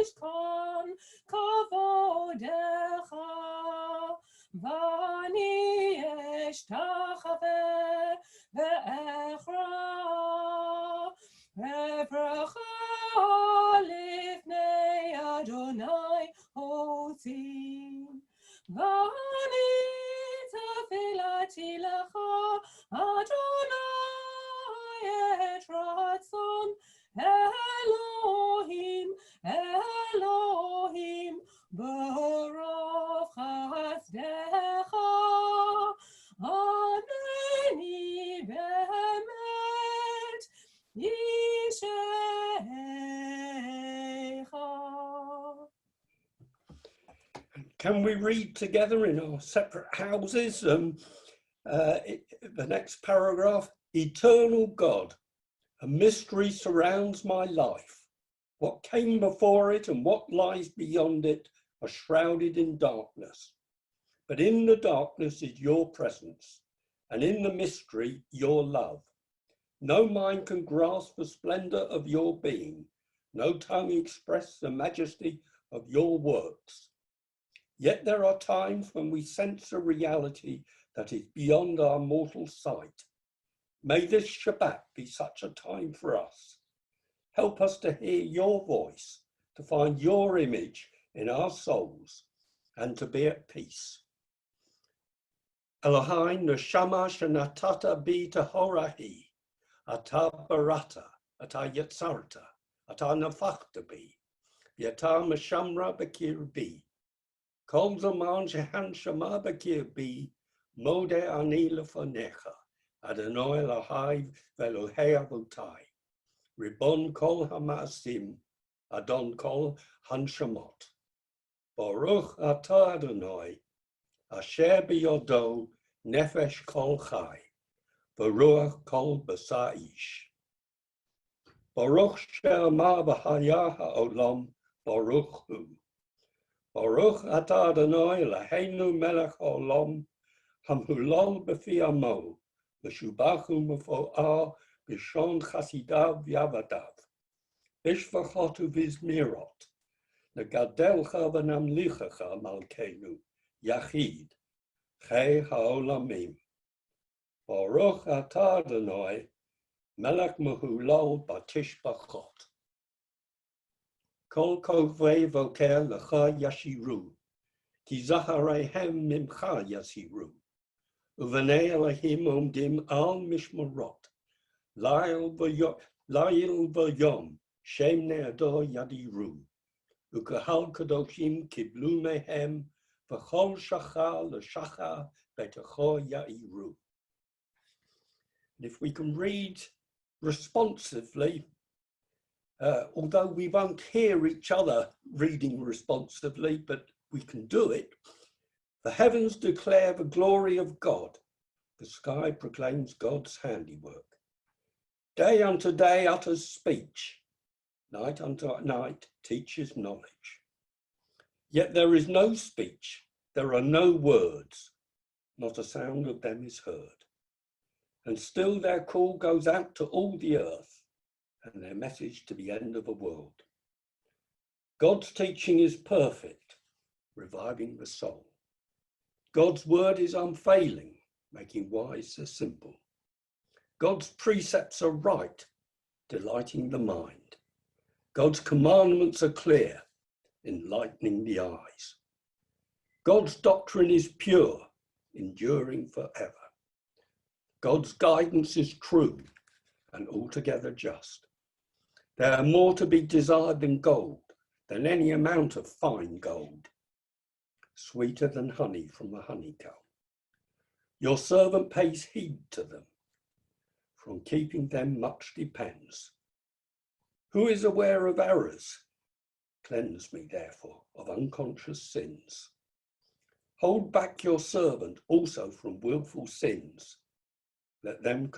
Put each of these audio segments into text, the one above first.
משכן כבודך, ואני אשתחווה ואכרע, אברכה לפני אדוני הוציא. ואני תפילתי לך, אדוני, את רצון אלוהים, אלוהים, ברוב חסדך, ענני באמת אישך. Can we read together in our separate houses the next paragraph? Eternal God, a mystery surrounds my life. What came before it and what lies beyond it are shrouded in darkness. But in the darkness is your presence, and in the mystery, your love. No mind can grasp the splendor of your being, no tongue express the majesty of your works. Yet there are times when we sense a reality that is beyond our mortal sight. May this Shabbat be such a time for us. Help us to hear your voice, to find your image in our souls, and to be at peace. Elohai neshama shenatata bi tehorahi, ata barata, ata yatsarta, ata nafachta bi, yata meshamra bekirbi. Kol zaman shehan shama bekirbi, mode ani lefonecha, Adonai Elohai ve'Elohei avotai, Ribon kol hamasim, Adon kol hanshamot. Baruch atah Adonai, asher biyodo nefesh kol chai, v'ruach kol basa ish. Baruch she'amar b'haya ha'olam, baruch hu. Baruch atah Adonai Eloheinu melech ha'olam, hamhulal b'fi amo, v'shubachu m'fo'ar b'shon chasidav v'yavadav, b'shvachot u'vizmirot, negadelcha v'namlichacha malkeinu, yachid, chei ha'olamim. Baruch atah Adonai, melech mehulal b'tishbachot. Kol kovei voker lecha yashiru, ki zachareihem mimcha yasiru. Uvenei Elohim omdim al mishmarot, lail v'yom, shem ne'ado yadiru. Ukahal kadoshim kiblu mehem, v'chol shachar l'shachar betecho ya'iru. And if we can read responsively, although we won't hear each other reading responsively, but we can do it. The heavens declare the glory of God. The sky proclaims God's handiwork. Day unto day utters speech. Night unto night teaches knowledge. Yet there is no speech. There are no words. Not a sound of them is heard. And still their call goes out to all the earth, and their message to the end of the world. God's teaching is perfect, reviving the soul. God's word is unfailing, making wise the simple. God's precepts are right, delighting the mind. God's commandments are clear, enlightening the eyes. God's doctrine is pure, enduring forever. God's guidance is true and altogether just. There are more to be desired than gold, than any amount of fine gold, sweeter than honey from the honeycomb. Your servant pays heed to them. From keeping them much depends. Who is aware of errors? Cleanse me, therefore, of unconscious sins. Hold back your servant also from willful sins. Let them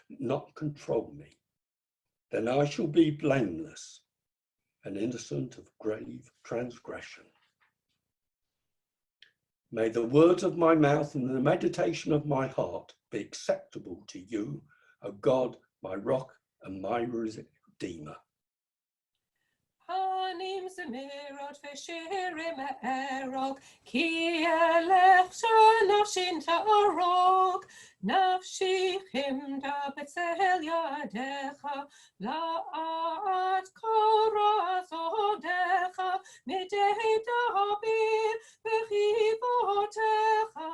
not control me. Then I shall be blameless and innocent of grave transgression. May the words of my mouth and the meditation of my heart be acceptable to you, O God, my rock and my redeemer. Shanim Zemirot Veshirim Erok Ki Elech Shanafshin Ta'arok Nafshi Chimda Betzel Yadecha La'at Koras Odecha Midei Dabir Bechivotecha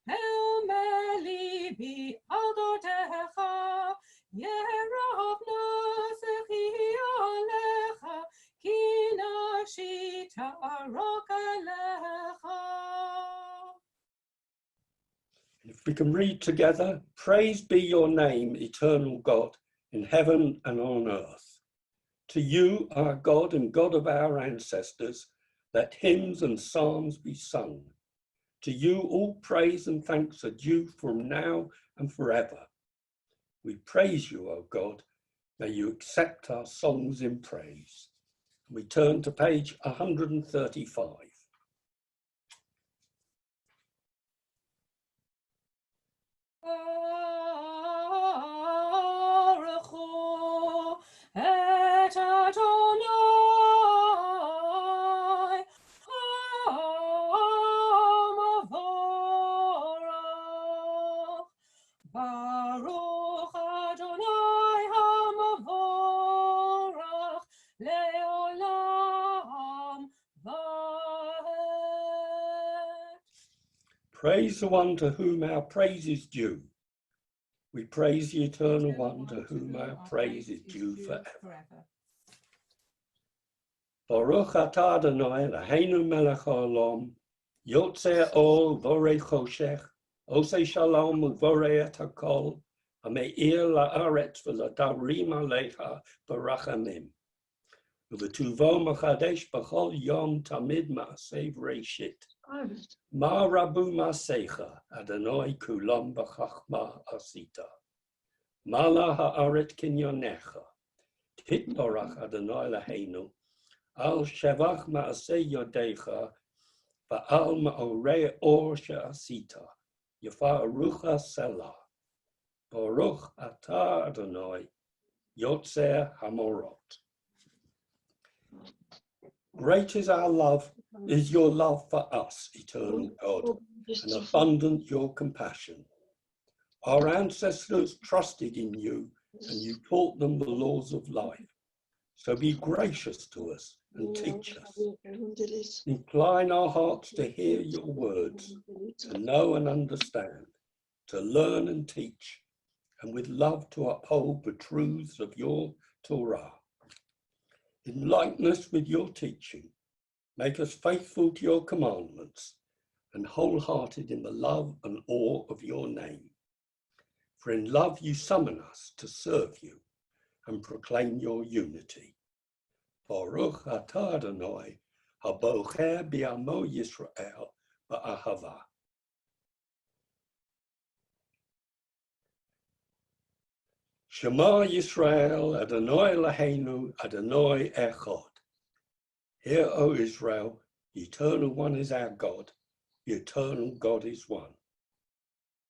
El Melibi Aldodecha Yerov Nasechi Alecha Kinashi Ta'arok Alecha. If we can read together, praise be your name, eternal God, in heaven and on earth. To you, our God and God of our ancestors, let hymns and psalms be sung. To you, all praise and thanks are due from now and forever. We praise you, O God. May you accept our songs in praise. We turn to page 135. Baruch Hu et Adonai HaMavorach. Baruch Adonai HaMavorach Leolam Vaed. Praise the one to whom our praise is due. We praise the eternal one to whom our praise is due forever. Baruch atah Adonai Eloheinu melech haolam, yotzei ol vorei choshech, osei shalom uvorei et hakol, hame'ir la'aretz v'ladarim alecha barachamim. Uvetuvo machadesh b'chol yom tamid ma'aseh v'reishit. Ma rabu ma'asecha, Adonai kulam b'chachma asita. Mala ha'aret kinyonecha, titnorach Adonai Eloheinu, al shevach ma'aseh yodecha, va'al ma'orei or she'asita, yafarucha selah. Baruch atah Adonai, yotzei hamorot. Great is our love, is your love for us, eternal God, and abundant your compassion. Our ancestors trusted in you, and you taught them the laws of life. So be gracious to us and teach us. Incline our hearts to hear your words, to know and understand, to learn and teach, and with love to uphold the truths of your Torah. In likeness with your teaching, make us faithful to your commandments and wholehearted in the love and awe of your name. For in love you summon us to serve you and proclaim your unity. Baruch atah Adonai, habocher bi'amo Yisrael ba'ahava. Shema Yisrael, Adonai Eloheinu, Adonai Echad. Hear, O Israel, the eternal one is our God, the eternal God is one.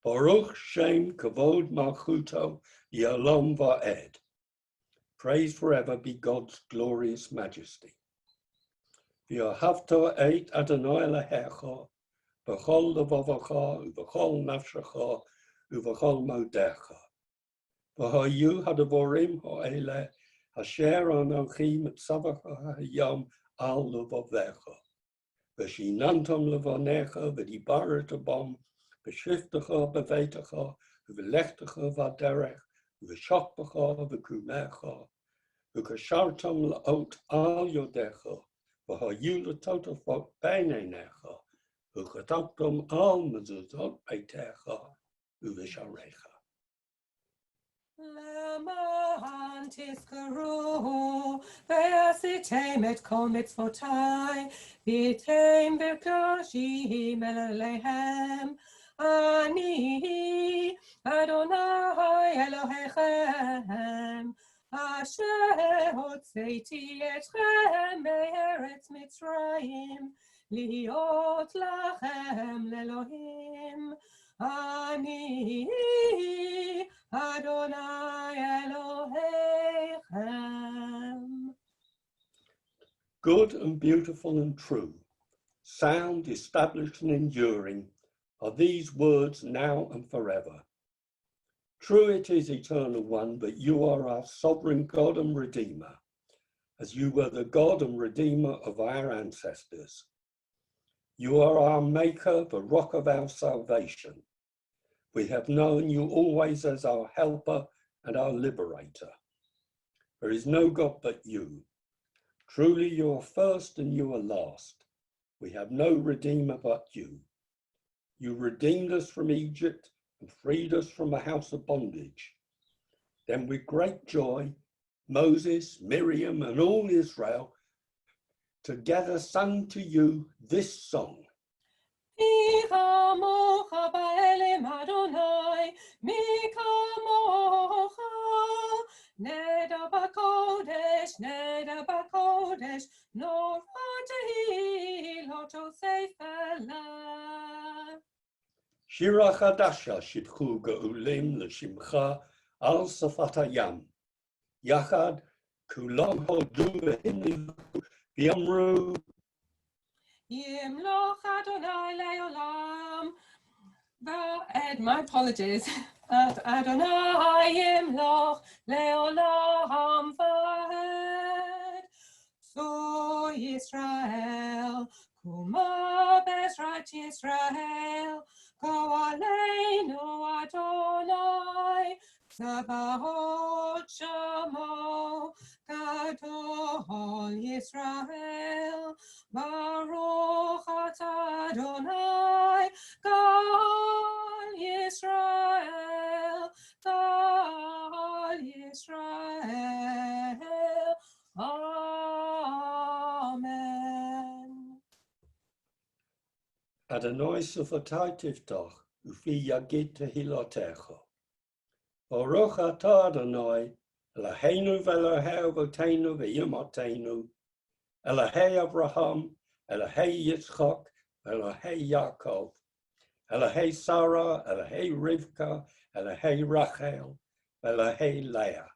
Baruch Shem Kavod Malchuto, Ya'olam Va'ed. Praise forever be God's glorious majesty. V'ahavta et Adonai Elohecha, b'chol levavecha, u'b'chol nafshecha, u'b'chol modecha. V'hayu hadavorim ha'ele, asher anochi mitzavacha hayom al levavecha. V'shinantam levanecha, v'dibaret abom, v'shiftecha b'veitecha, v'lechtecha v'aderech, v'shokbecha v'kumecha, v'kashartam la'ot al yodecha, v'hayu l'totafot b'neinecha, v'chatoktam al mezuzot beitecha, v'visharecha. Leman tizkaru, ve'asitem et kol mitzvotai, v'tem v'kashim elalehem, ani Adonai Elohechem, asher hotzeiti etchem me'eretz Mitzrayim, liot lachem le'Elohim. Ani Adonai Elohechem. Good and beautiful and true, sound, established and enduring, are these words now and forever. True it is, Eternal One, but you are our sovereign God and Redeemer, as you were the God and Redeemer of our ancestors. You are our Maker, the rock of our salvation. We have known you always as our helper and our liberator. There is no God but you. Truly you are first and you are last. We have no Redeemer but you. You redeemed us from Egypt and freed us from a house of bondage. Then with great joy, Moses, Miriam, and all Israel together sung to you this song. Shira Chadasha shibchu geulim l'shimcha al safat hayam. Yachad kulam hodu v'himnivu v'yamru. Yimloch Adonai leolam. My apologies. Adonai yimloch leolam va'ed. So Yisrael, kuma bezrat Yisrael, go aleinu Adonai, Tzava'ot shamo, gadol Yisrael, Baruch atah Adonai, God Yisrael, God Yisrael. Amen. Adonai sufatai tivtach, ufi yagid tehilotecha. Baruch atah Adonai, Eloheinu v'Elohei avotenu v'yimotenu, Elohei Abraham, Elohei Yitzchak, Elohei Yaakov, Elohei Sarah, Elohei Rivka, Elohei Rachel, Elohei Leah.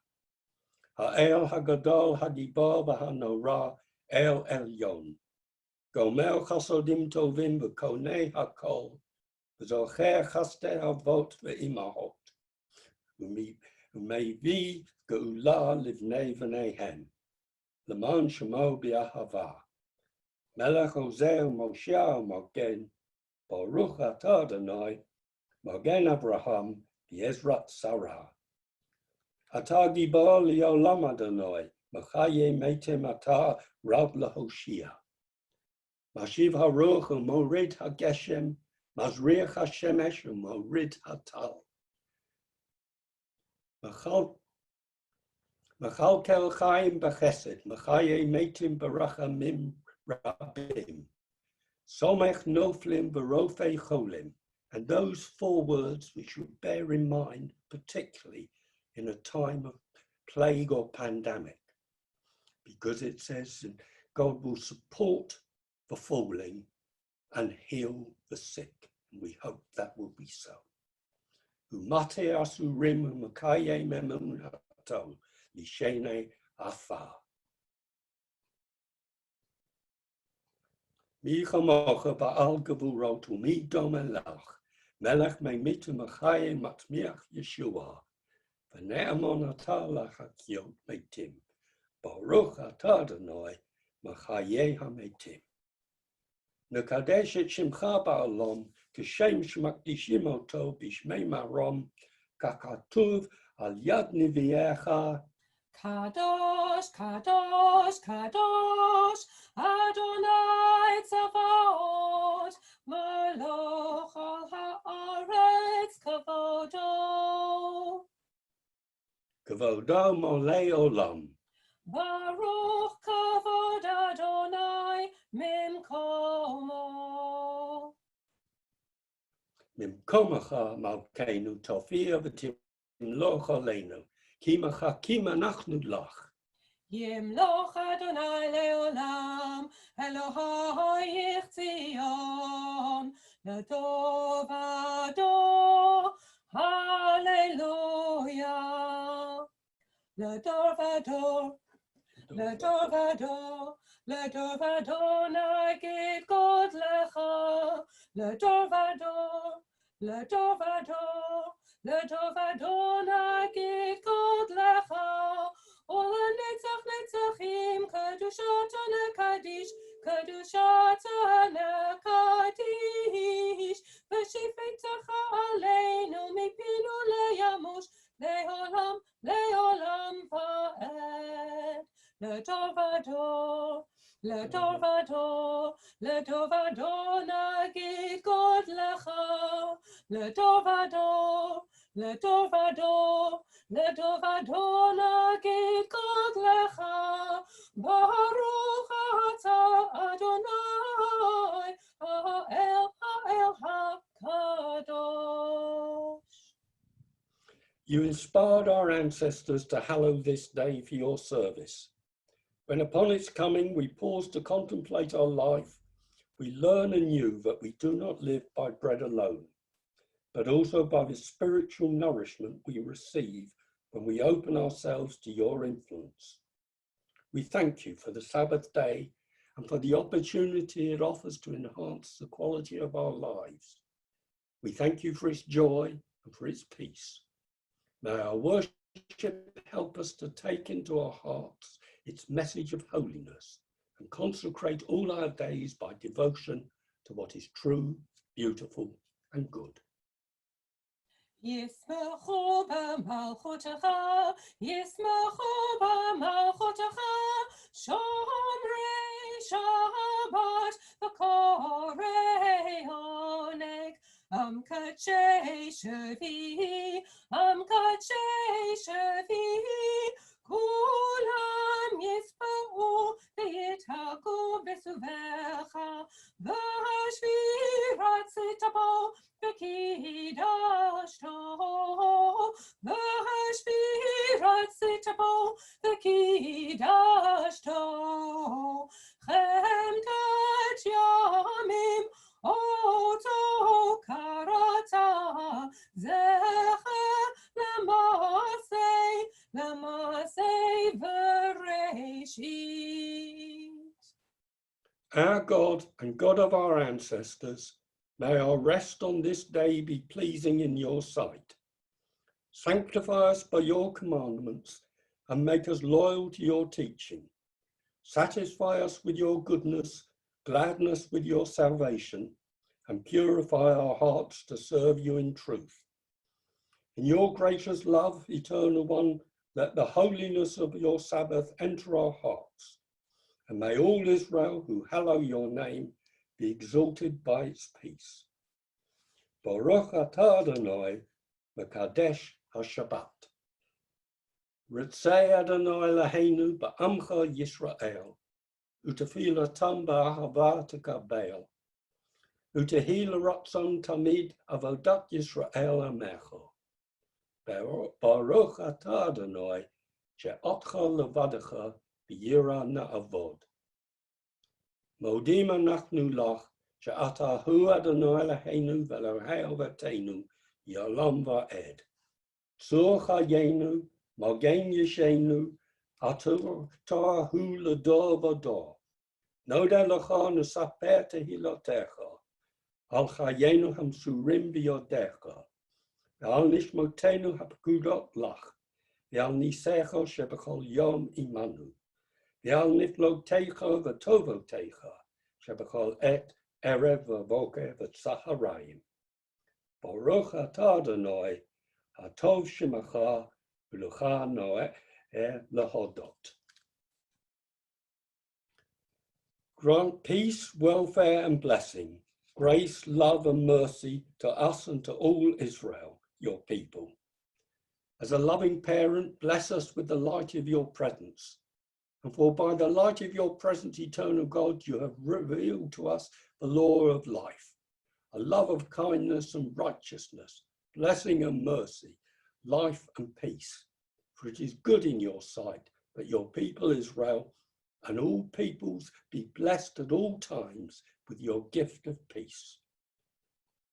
Ha'el hagadol hagibor v'hanorah El Elyon. Gomer chasodim tovim v'konei hakol, v'zocher chastei avot v'imahot. Umevi geula livnei v'neihem. Leman shemo b'ahava. Melech Hosea Moshe Mogen, Baruch atah Adonai, Mogen Abraham, Yezrat Sarah. Atah gibor liolam Adonai, Mechaye metem atah Rab lahoshia. Mashiv haruch u'morid hageshem, Mazriach hashemesh u'morid hatal. Mechalkel chaim b'chesed, Mechaye metim barachamim Rabim, Somech Noflim Barofei Cholim, and those four words we should bear in mind, particularly in a time of plague or pandemic, because it says that God will support the falling and heal the sick, and we hope that will be so. Umate asurim umakaye memunato lishene afar. Mi chamocha ba'al gevurot u'mi domelach, melech me'mitu mechaye matmiach Yeshua, v'ne'amon atah lachakiot meitim, Baruch atah Adonai, mechaye ha'meitim. Nekadesh et shimcha ba'alom, kishem shmakdishim oto b'shmei marom, kakatuv al yad niviecha, Kadosh, Kadosh, Kadosh, Adonai Tzavaot, Moloch al haaretz kavodo. Kavodo molei olam. Baruch kavod Adonai mimkomo. Mimkomacha malkeinu tofia v'timloch aleinu. Kimacha kima nachnu lach. Yimloch Adonai leolam, Elohai Zion, Lador vador, Hallelujah. Lador vador, לדור ודור נגיד גודלך, לדור ודור נגיד גודלך, ולנצח נצחים קדושתו נקדיש, קדושתו נקדיש, ושפטך עלינו מפינו לימוש, לעולם ועד. לדור ודור נגיד גודלך, לדור ודור נגיד גודלך, ברוך אתה אדוני האל הקדוש. You inspired our ancestors to hallow this day for your service. When upon its coming we pause to contemplate our life, we learn anew that we do not live by bread alone, but also by the spiritual nourishment we receive when we open ourselves to your influence. We thank you for the Sabbath day and for the opportunity it offers to enhance the quality of our lives. We thank you for its joy and for its peace. May our worship help us to take into our hearts its message of holiness and consecrate all our days by devotion to what is true, beautiful, and good. ישמחו במלכותך, ישמחו במלכותך, שומרי שבת וקוראי עונג, עם קדשי שביעי, כולם יספרו ויתהגו בסובך, והשביעי רצית בו וקידשתו, והשביעי רצית בו וקידשתו, חמדת ימים אותו קראת, זכר למעשה בראשית. Our God and God of our ancestors, may our rest on this day be pleasing in your sight. Sanctify us by your commandments and make us loyal to your teaching. Satisfy us with your goodness, gladness with your salvation, and purify our hearts to serve you in truth. In your gracious love, Eternal One, let the holiness of your Sabbath enter our hearts, and may all Israel who hallow your name be exalted by its peace. Baruch atah Adonai mekadesh ha-Shabbat. Ritzei Adonai Eloheinu ba'amcha Yisrael, u'tefilatam ba'ahava tekabel, u'tehi l'ratzon tamid avodat Yisrael amecha. Baruch atah Adonai she'otcha levadecha b'yira na'avod. Modim anachnu lach she'ata hu Adonai Eloheinu v'Elohei avotenu ya'olam va'ed. Tzur chayenu Magen Yeshenu, Atur Tahu Lador Vador. Noda Lacha Nusaper Tehilotecha, Al Chayenu Hamsurim Biodecha, Al Nishmotenu Hapkudot Lach, Al Nisecha Shebechol Yom Imanu, Al Niflotecha Vatovotecha, Shebechol Et Erev Vavoke Vatsaharayim. Baruch atah Adonai, Hatov Shemacha, Grant peace, welfare, and blessing, grace, love, and mercy to us and to all Israel, your people. As a loving parent, bless us with the light of your presence. And for by the light of your presence, eternal God, you have revealed to us the law of life, a love of kindness and righteousness, blessing and mercy, life and peace. For it is good in your sight that your people Israel and all peoples be blessed at all times with your gift of peace.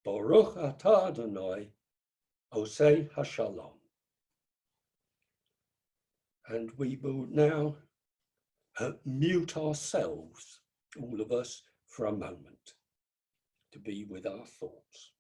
Baruch atah Adonai, Osei Hashalom. And we will now mute ourselves, all of us, for a moment, to be with our thoughts.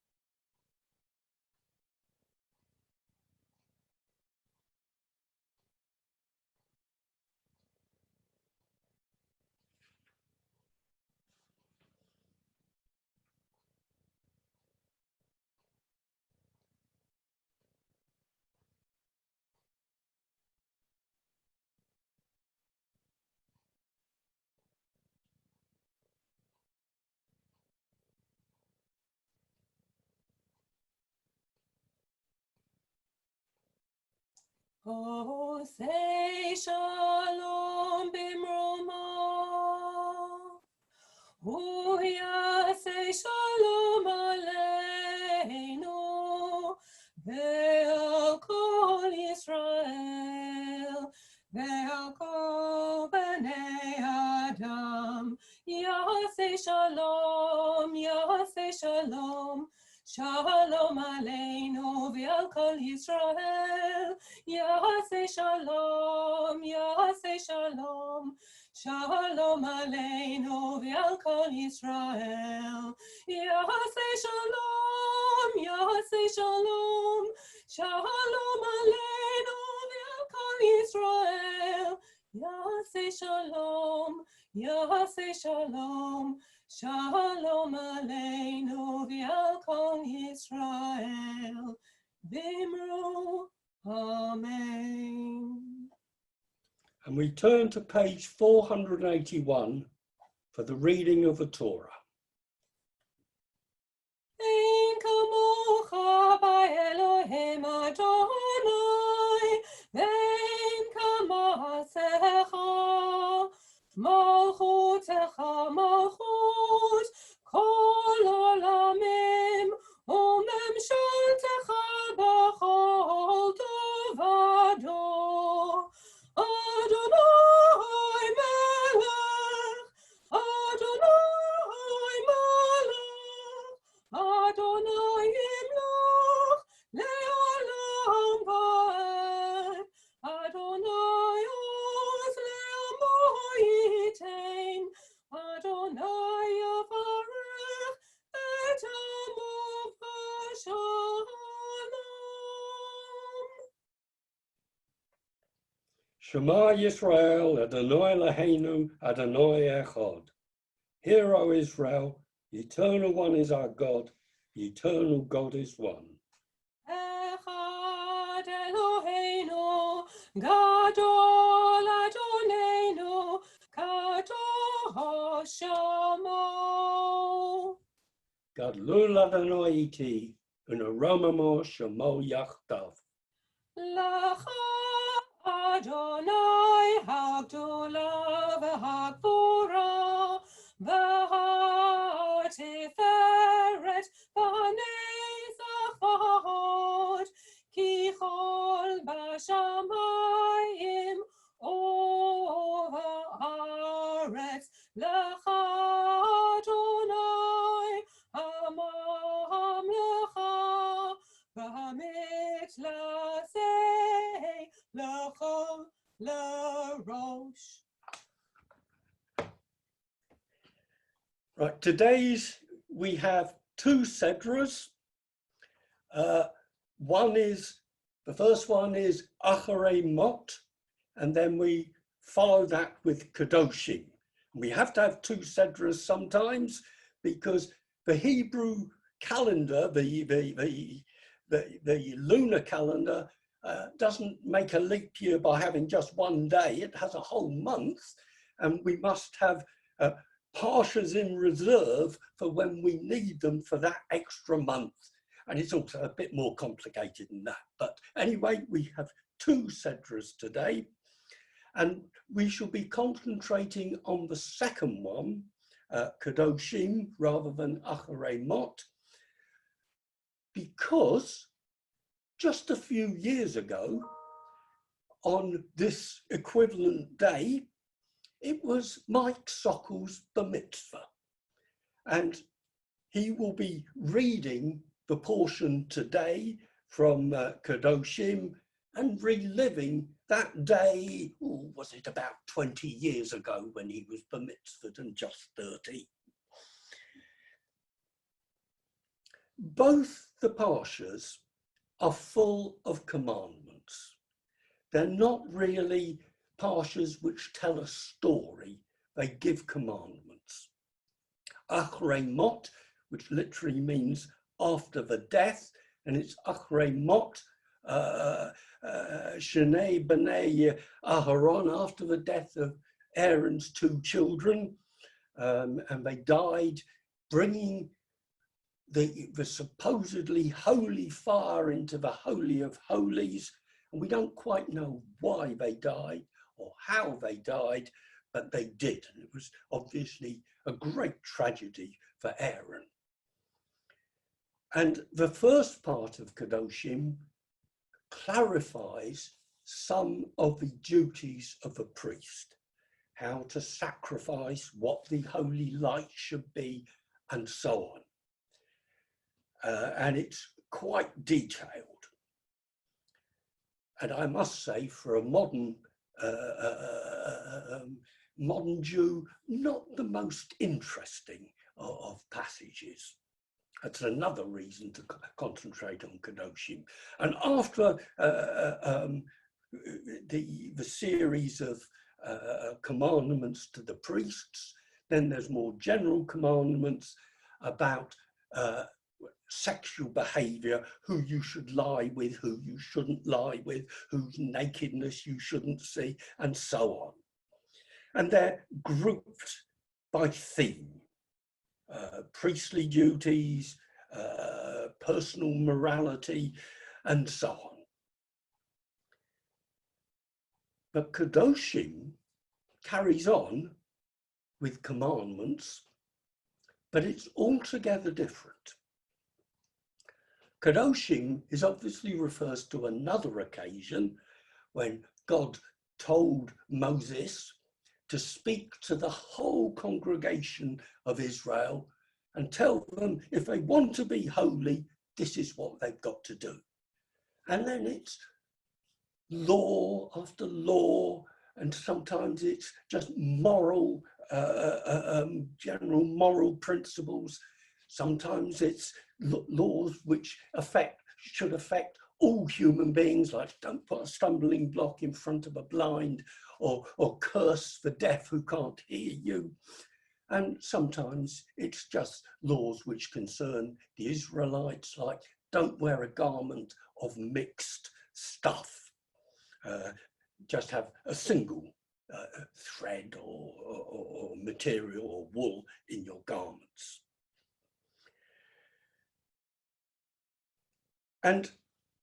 Oh, say shalom bimroma. Oh, yeah, say shalom aleinu. Ve'al kol Yisrael. Ve'al kol bnei Adam. Yaseh shalom, yaseh shalom. Shalom aleinu ve'al kol Yisrael. Yaseh shalom, yaseh shalom. Shalom aleinu ve'al kol Yisrael. Yaseh shalom, yaseh shalom. Shalom aleinu ve'al kol Yisrael. Yaseh shalom, yaseh shalom. Shalom aleinu ve'al kol Yisrael. V'imru Amen. And we turn to page 481 for the reading of the Torah. Ein kamocha b'Elohim Adonai, ve'ein kamasecha, malchutecha malchut kol olamim, u'memshaltecha b'chol tovado. Adonai melech, Adonai melech, Adonai yimloch le'olam va'ed. Adonai oz le'amo yitein. Adonai yavarech et amo v'shalom. Shema Yisrael, Adonai Eloheinu, Adonai Echad. Hear, O Israel, the eternal one is our God, the eternal God is one. Echad Eloheinu, Gadol Adonenu, Kadosh Shamo. Gadlul Adonai iti, u'neromamo shemo yachdav. Lacha Adonai Hagdolah v'Hagvora v'Hatiferet v'Hanezach v'Hod ki chol b'shamayim u'v'haaretz Lacha Adonai hamamlecha v'hamiklasei l'chol l'rosh. Right, we have two sedras. The first one is Acharei Mot, and then we follow that with Kedoshim. We have to have two sedras sometimes because the Hebrew calendar, the lunar calendar, doesn't make a leap year by having just one day. It has a whole month, and we must have parshas in reserve for when we need them for that extra month. And it's also a bit more complicated than that. But anyway, we have two sedras today, and we shall be concentrating on the second one, Kedoshim, rather than Acharei Mot, because just a few years ago, on this equivalent day, it was Mike Sockel's bar mitzvah. And he will be reading the portion today from Kedoshim and reliving that day, was it about 20 years ago when he was bar mitzvahed and just 30. Both the parshas are full of commandments. They're not really parshas which tell a story, they give commandments. Achrei mot, which literally means after the death, and it's Achrei mot, Shnei B'nai Aharon, after the death of Aaron's 2 children, and they died bringing the supposedly holy fire into the Holy of Holies, and we don't quite know why they died or how they died, but they did, and it was obviously a great tragedy for Aaron. And the first part of Kedoshim clarifies some of the duties of a priest, how to sacrifice, what the holy light should be, and so on. And it's quite detailed. And I must say, for a modern Jew, not the most interesting of passages. That's another reason to concentrate on Kedoshim. And after the series of commandments to the priests, then there's more general commandments about sexual behavior, who you should lie with, who you shouldn't lie with, whose nakedness you shouldn't see, and so on. And they're grouped by theme. Priestly duties, personal morality, and so on. But Kedoshim carries on with commandments, but it's altogether different. Kedoshim is obviously refers to another occasion when God told Moses to speak to the whole congregation of Israel and tell them if they want to be holy, this is what they've got to do. And then it's law after law, and sometimes it's just moral, general moral principles. Sometimes it's laws which should affect all human beings, like don't put a stumbling block in front of a blind, or curse the deaf who can't hear you. And sometimes it's just laws which concern the Israelites, like don't wear a garment of mixed stuff. Just have a single thread or material or wool in your garments. And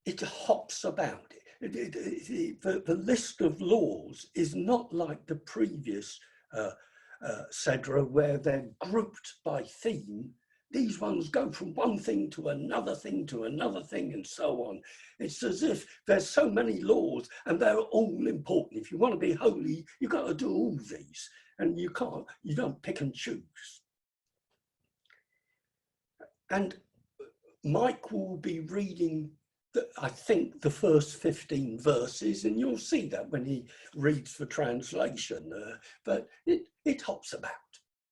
it hops about. The list of laws is not like the previous Siddur, where they're grouped by theme. These ones go from one thing to another thing to another thing and so on. It's as if there's so many laws and they're all important. If you want to be holy, you've got to do all these, and you don't pick and choose. And Mike will be reading, I think, the first 15 verses, and you'll see that when he reads the translation, but it hops about.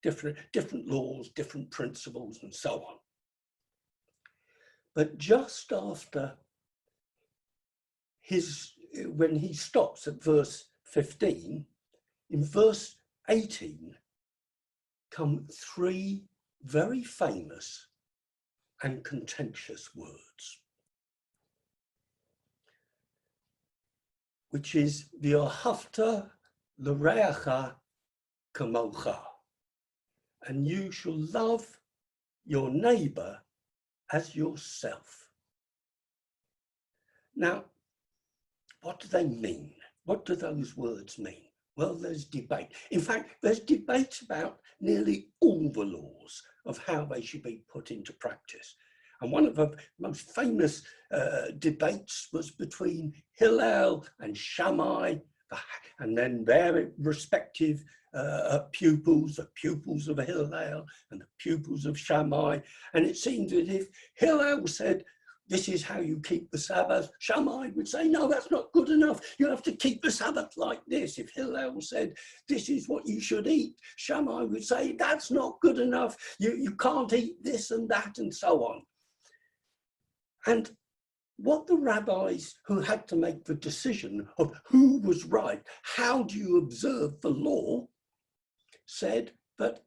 Different laws, different principles, and so on. But just after when he stops at verse 15, in verse 18 come 3 very famous and contentious words, which is v'ahavta l'reacha kamocha, and you shall love your neighbor as yourself. Now, what do they mean? What do those words mean? Well, there's debate. In fact, there's debate about nearly all the laws of how they should be put into practice. And one of the most famous debates was between Hillel and Shammai, and then their respective pupils, the pupils of Hillel and the pupils of Shammai. And it seemed that if Hillel said, this is how you keep the Sabbath. Shammai would say, no, that's not good enough. You have to keep the Sabbath like this. If Hillel said, this is what you should eat, Shammai would say, that's not good enough. You can't eat this and that and so on. And what the rabbis who had to make the decision of who was right, how do you observe the law, said that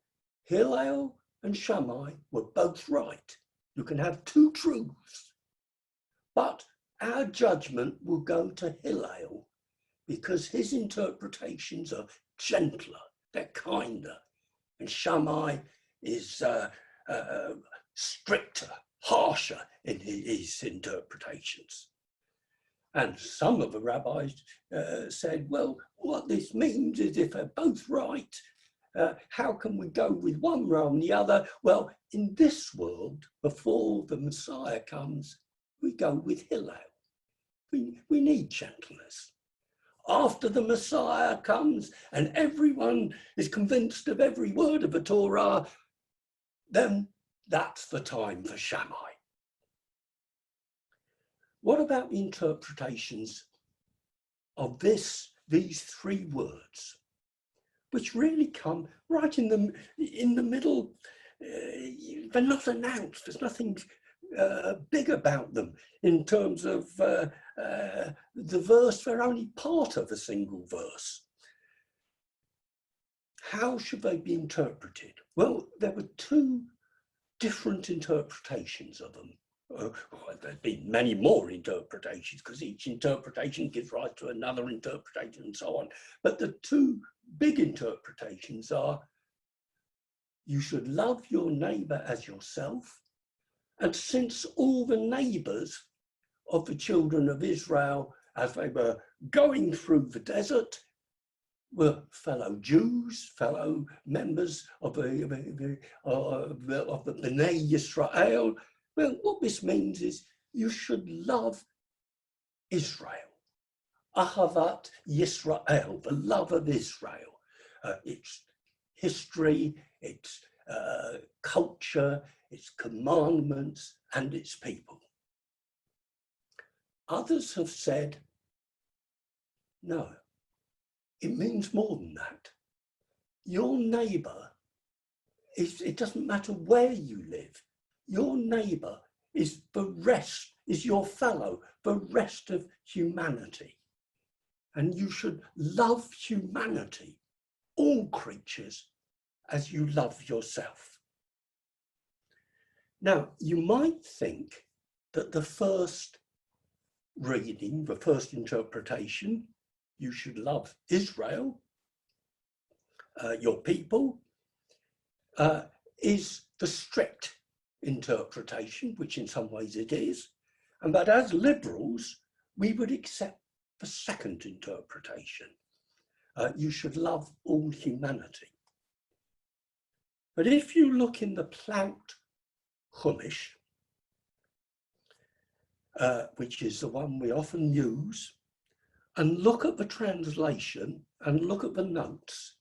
Hillel and Shammai were both right. You can have two truths, but our judgment will go to Hillel because his interpretations are gentler, they're kinder, and Shammai is stricter, harsher in his interpretations. And some of the rabbis said, well, what this means is if they're both right, how can we go with one rather than the other? Well, in this world, before the Messiah comes, we go with Hillel. We need gentleness. After the Messiah comes and everyone is convinced of every word of the Torah, then that's the time for Shammai. What about the interpretations of these three words, which really come right in the middle? They're not announced. There's nothing big about them in terms of the verse. They're only part of a single verse. How should they be interpreted? Well, there were two different interpretations of them. There's been many more interpretations because each interpretation gives rise to another interpretation and so on. But the two big interpretations are, you should love your neighbor as yourself. And since all the neighbors of the children of Israel, as they were going through the desert, were fellow Jews, fellow members of the Bnei Yisrael, well, what this means is you should love Israel. Ahavat Yisrael, the love of Israel. Its history, its culture, its commandments, and its people. Others have said, no, it means more than that. Your neighbor, it doesn't matter where you live, your neighbor is your fellow, the rest of humanity. And you should love humanity, all creatures, as you love yourself. Now, you might think that the first reading, the first interpretation, you should love Israel, your people, is the strict interpretation, which in some ways it is. And but as liberals, we would accept the second interpretation. You should love all humanity. But if you look in the Plaut Chumash, which is the one we often use, and look at the translation and look at the notes,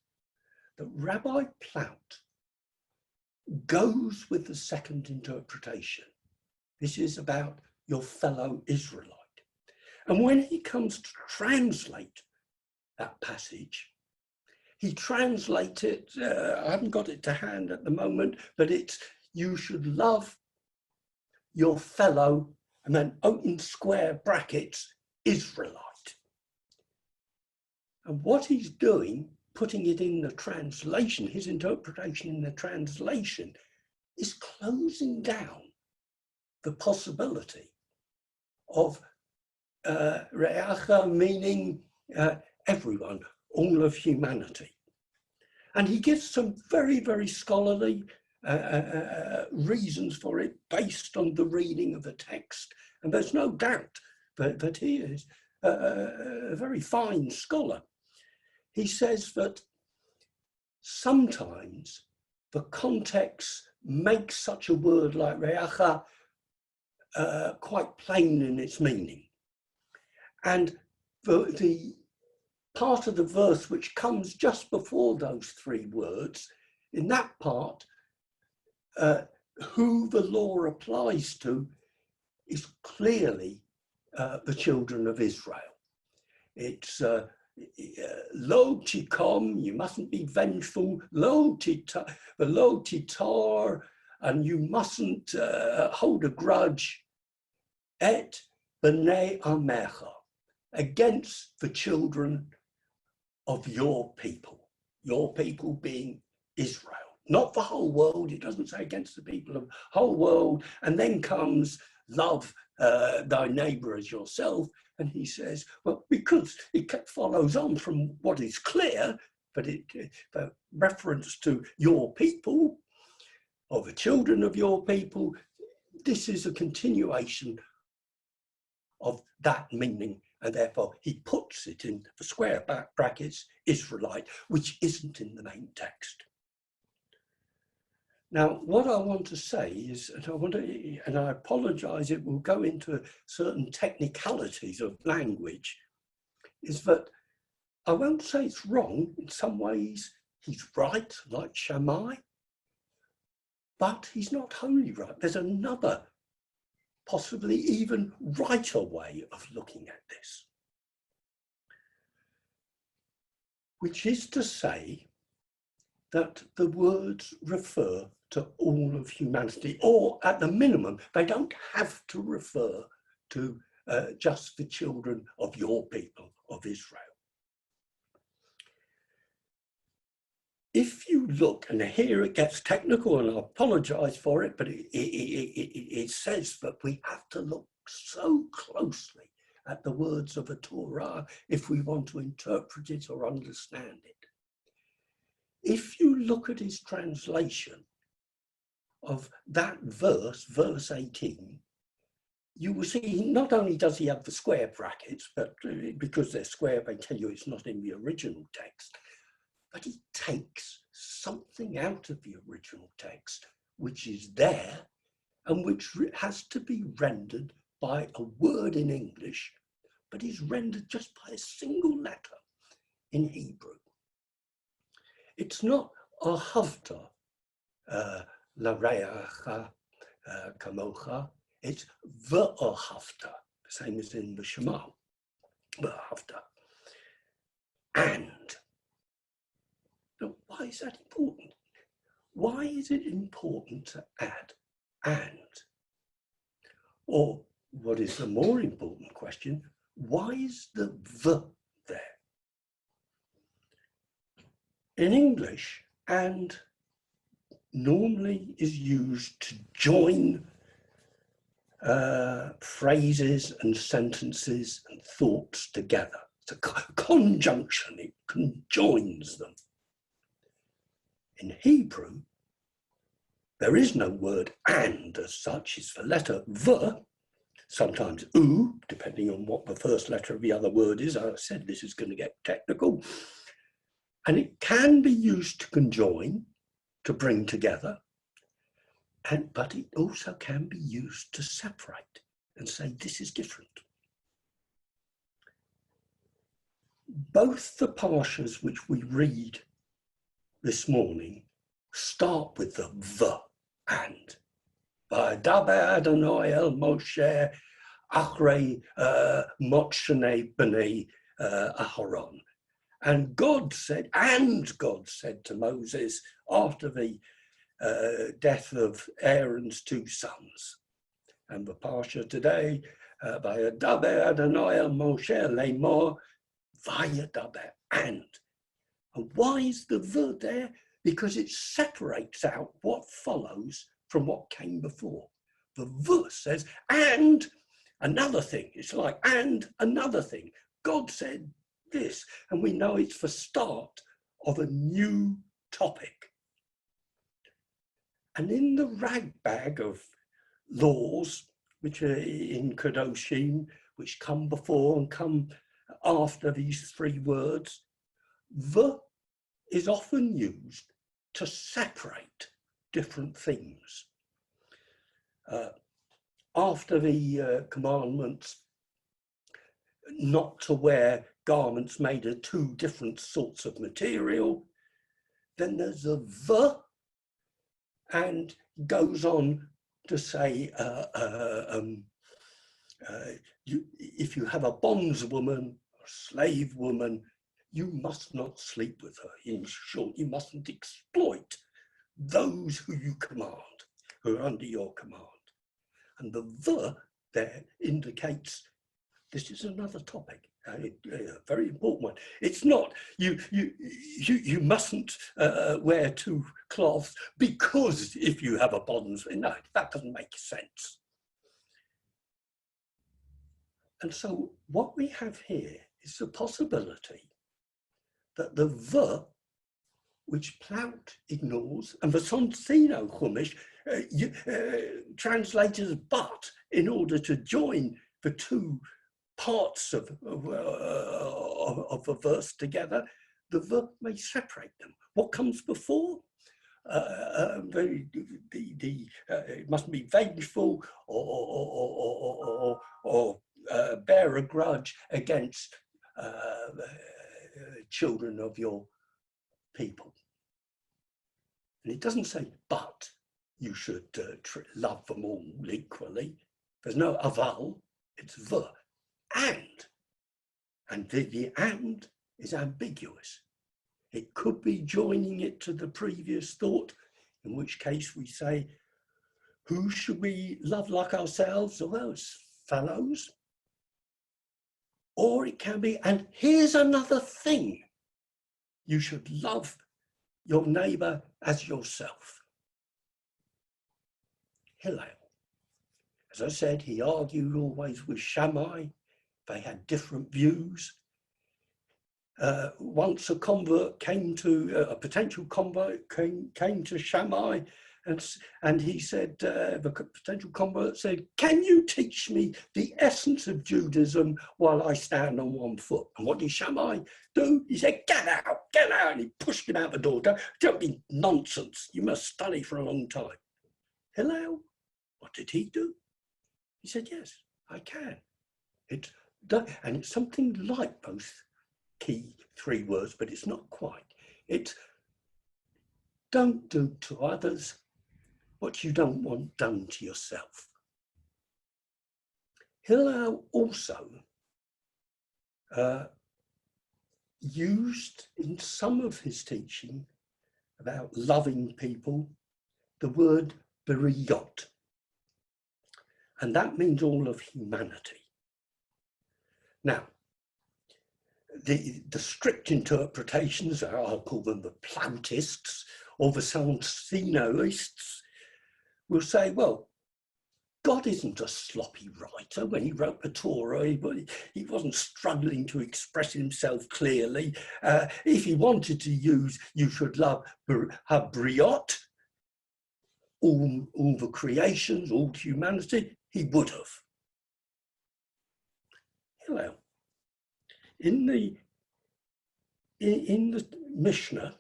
that Rabbi Plaut goes with the second interpretation. This is about your fellow Israelite. And when he comes to translate that passage, he translates it, I haven't got it to hand at the moment, but it's, you should love your fellow, and then open square brackets, Israelite. And what he's doing, putting it in the translation, his interpretation in the translation, is closing down the possibility of Re'acha, meaning everyone, all of humanity. And he gives some very, very scholarly reasons for it based on the reading of the text. And there's no doubt that he is a very fine scholar. He says that sometimes the context makes such a word like Re'acha quite plain in its meaning. And the part of the verse which comes just before those three words, in that part, who the law applies to is clearly the children of Israel. It's lo tikom, you mustn't be vengeful, lo titar, and you mustn't hold a grudge, et b'nei amecha, against the children of your people being Israel. Not the whole world, it doesn't say against the people of the whole world, and then comes love thy neighbor as yourself, and he says, well, because it follows on from what is clear, but the reference to your people, or the children of your people, this is a continuation of that meaning, and therefore he puts it in the square brackets, Israelite, which isn't in the main text. Now, what I want to say is, and I apologize, it will go into certain technicalities of language, is that I won't say it's wrong. In some ways, he's right, like Shammai, but he's not wholly right. There's another, possibly even righter way of looking at this, which is to say that the words refer to all of humanity, or at the minimum, they don't have to refer to just the children of your people of Israel. If you look, and here it gets technical, and I apologize for it, but it says that we have to look so closely at the words of the Torah if we want to interpret it or understand it. If you look at his translation of that verse, verse 18, you will see not only does he have the square brackets, but because they're square, they tell you it's not in the original text, but he takes something out of the original text, which is there and which has to be rendered by a word in English, but is rendered just by a single letter in Hebrew. It's not ahavta l'reacha kamocha, it's v'ahavta, the same as in the Shema, v'ahavta. And. Now, why is that important? Why is it important to add and? Or what is the more important question, why is the the there? In English, and normally is used to join phrases and sentences and thoughts together. It's a conjunction, it conjoins them. In Hebrew, there is no word and as such. It's the letter v, sometimes u, depending on what the first letter of the other word is. I said this is going to get technical. And it can be used to conjoin, to bring together, but it also can be used to separate and say this is different. Both the parshas which we read this morning start with the and. V'adaber Adonai el Moshe achrei motshanei b'nei Aharon. And God said to Moses after the death of Aaron's two sons. And the parsha today, v'adaber Adonai el Moshe lemor v'yadaber and. And why is the the there? Because it separates out what follows from what came before. The verse says, and another thing. It's like, and another thing. God said this, and we know it's the start of a new topic. And in the ragbag of laws, which are in Kedoshim, which come before and come after these three words, the is often used to separate different themes. After the commandments not to wear garments made of two different sorts of material, then there's a the, and goes on to say if you have a bondswoman, a slave woman, you must not sleep with her. In short, you mustn't exploit those who you command, who are under your command. And the there indicates this is another topic, a very important one. It's not you mustn't wear two cloths because if you have a bondsman. No, that doesn't make sense. And so what we have here is the possibility that the which Plaut ignores, and the Sonsino Chumash translates as but in order to join the two parts of a verse together, the may separate them. What comes before? It mustn't be vengeful or bear a grudge against children of your people. And it doesn't say, but you should love them all equally. There's no aval, it's the. And the and is ambiguous. It could be joining it to the previous thought, in which case we say, who should we love like ourselves? Well, it's fellows. Or it can be, and here's another thing. You should love your neighbor as yourself. Hillel. As I said, he argued always with Shammai. They had different views. Once a convert came to, a potential convert came to Shammai, and he said, the potential convert said, can you teach me the essence of Judaism while I stand on one foot? And what did Shammai do? He said, get out, and he pushed him out the door. Don't be nonsense, you must study for a long time. Hillel, what did he do? He said, yes, I can. And it's something like those key three words, but it's not quite. It's don't do to others what you don't want done to yourself. Hillel also used in some of his teaching about loving people the word beriyot, and that means all of humanity. Now, the strict interpretations, I'll call them the Plautists or the Sonsinoists, will say, well, God isn't a sloppy writer. When he wrote the Torah, he wasn't struggling to express himself clearly. If he wanted to use, you should love Habriot, all the creations, all humanity, he would have. Hillel. In the Mishnah,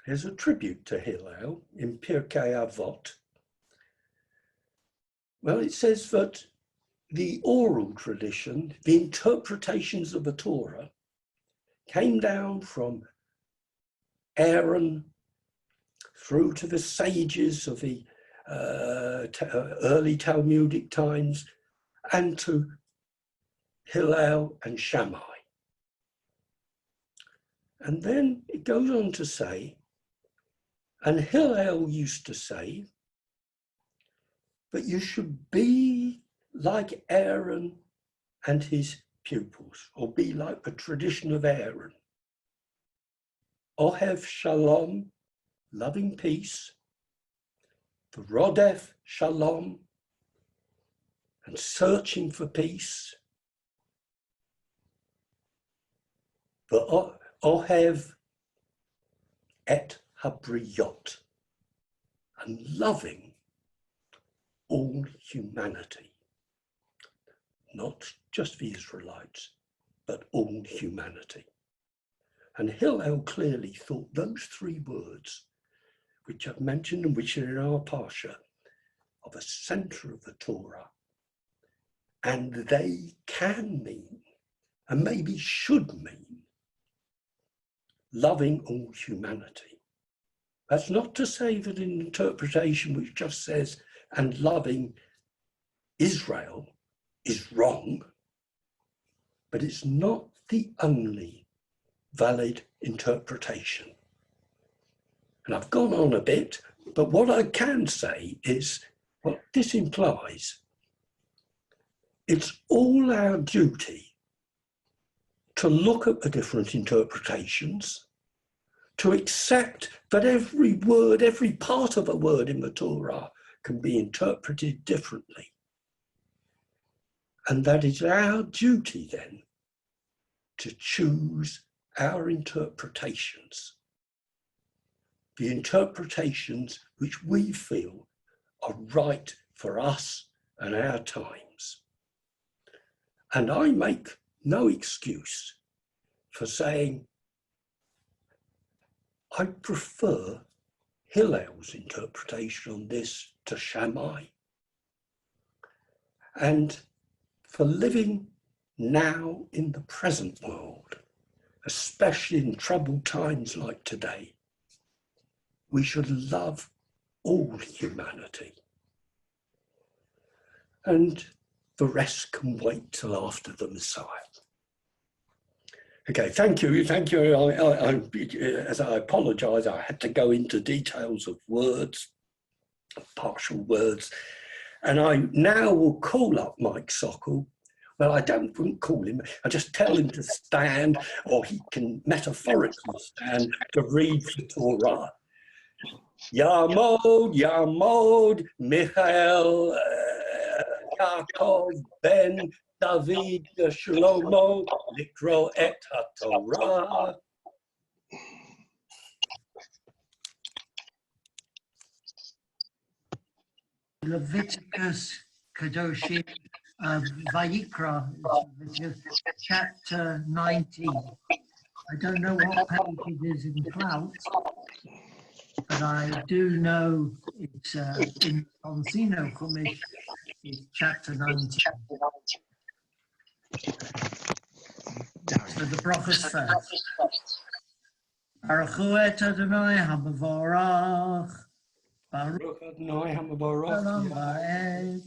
there's a tribute to Hillel in Pirkei Avot. Well, it says that the oral tradition, the interpretations of the Torah, came down from Aaron through to the sages of the early Talmudic times and to Hillel and Shammai. And then it goes on to say, and Hillel used to say, that you should be like Aaron and his pupils, or be like the tradition of Aaron. Ohev Shalom, loving peace, the Rodef Shalom, and searching for peace, the Ohev et Habriyot, and loving all humanity, not just the Israelites, but all humanity. And Hillel clearly thought those three words, which I've mentioned and which are in our Parsha, are the center of the Torah. And they can mean, and maybe should mean, loving all humanity. That's not to say that in interpretation which just says, and loving Israel, is wrong, but it's not the only valid interpretation. And I've gone on a bit, but what I can say is what this implies. It's all our duty to look at the different interpretations, to accept that every word, every part of a word in the Torah can be interpreted differently. And that is our duty then to choose our interpretations, the interpretations which we feel are right for us and our times. And I make no excuse for saying I prefer Hillel's interpretation on this to Shammai. And for living now in the present world, especially in troubled times like today, we should love all humanity. And the rest can wait till after the Messiah. Okay, thank you. As I apologise, I had to go into details of words, partial words, and I now will call up Mike Sokol. Well, I wouldn't call him. I just tell him to stand, or he can metaphorically stand to read the Torah. Yamod, Yamod, Michael, Yaakov, Ben, David, Shlomo, Likro et HaTorah. Leviticus, Kadoshim, Vayikra, chapter 19. I don't know what page it is in Clout, but I do know it's in Consino Chumash, it's chapter 19. So the brachas first. Baruch hu et Adonai HaMavorach. Baruch Adonai HaMavorach. Adonai.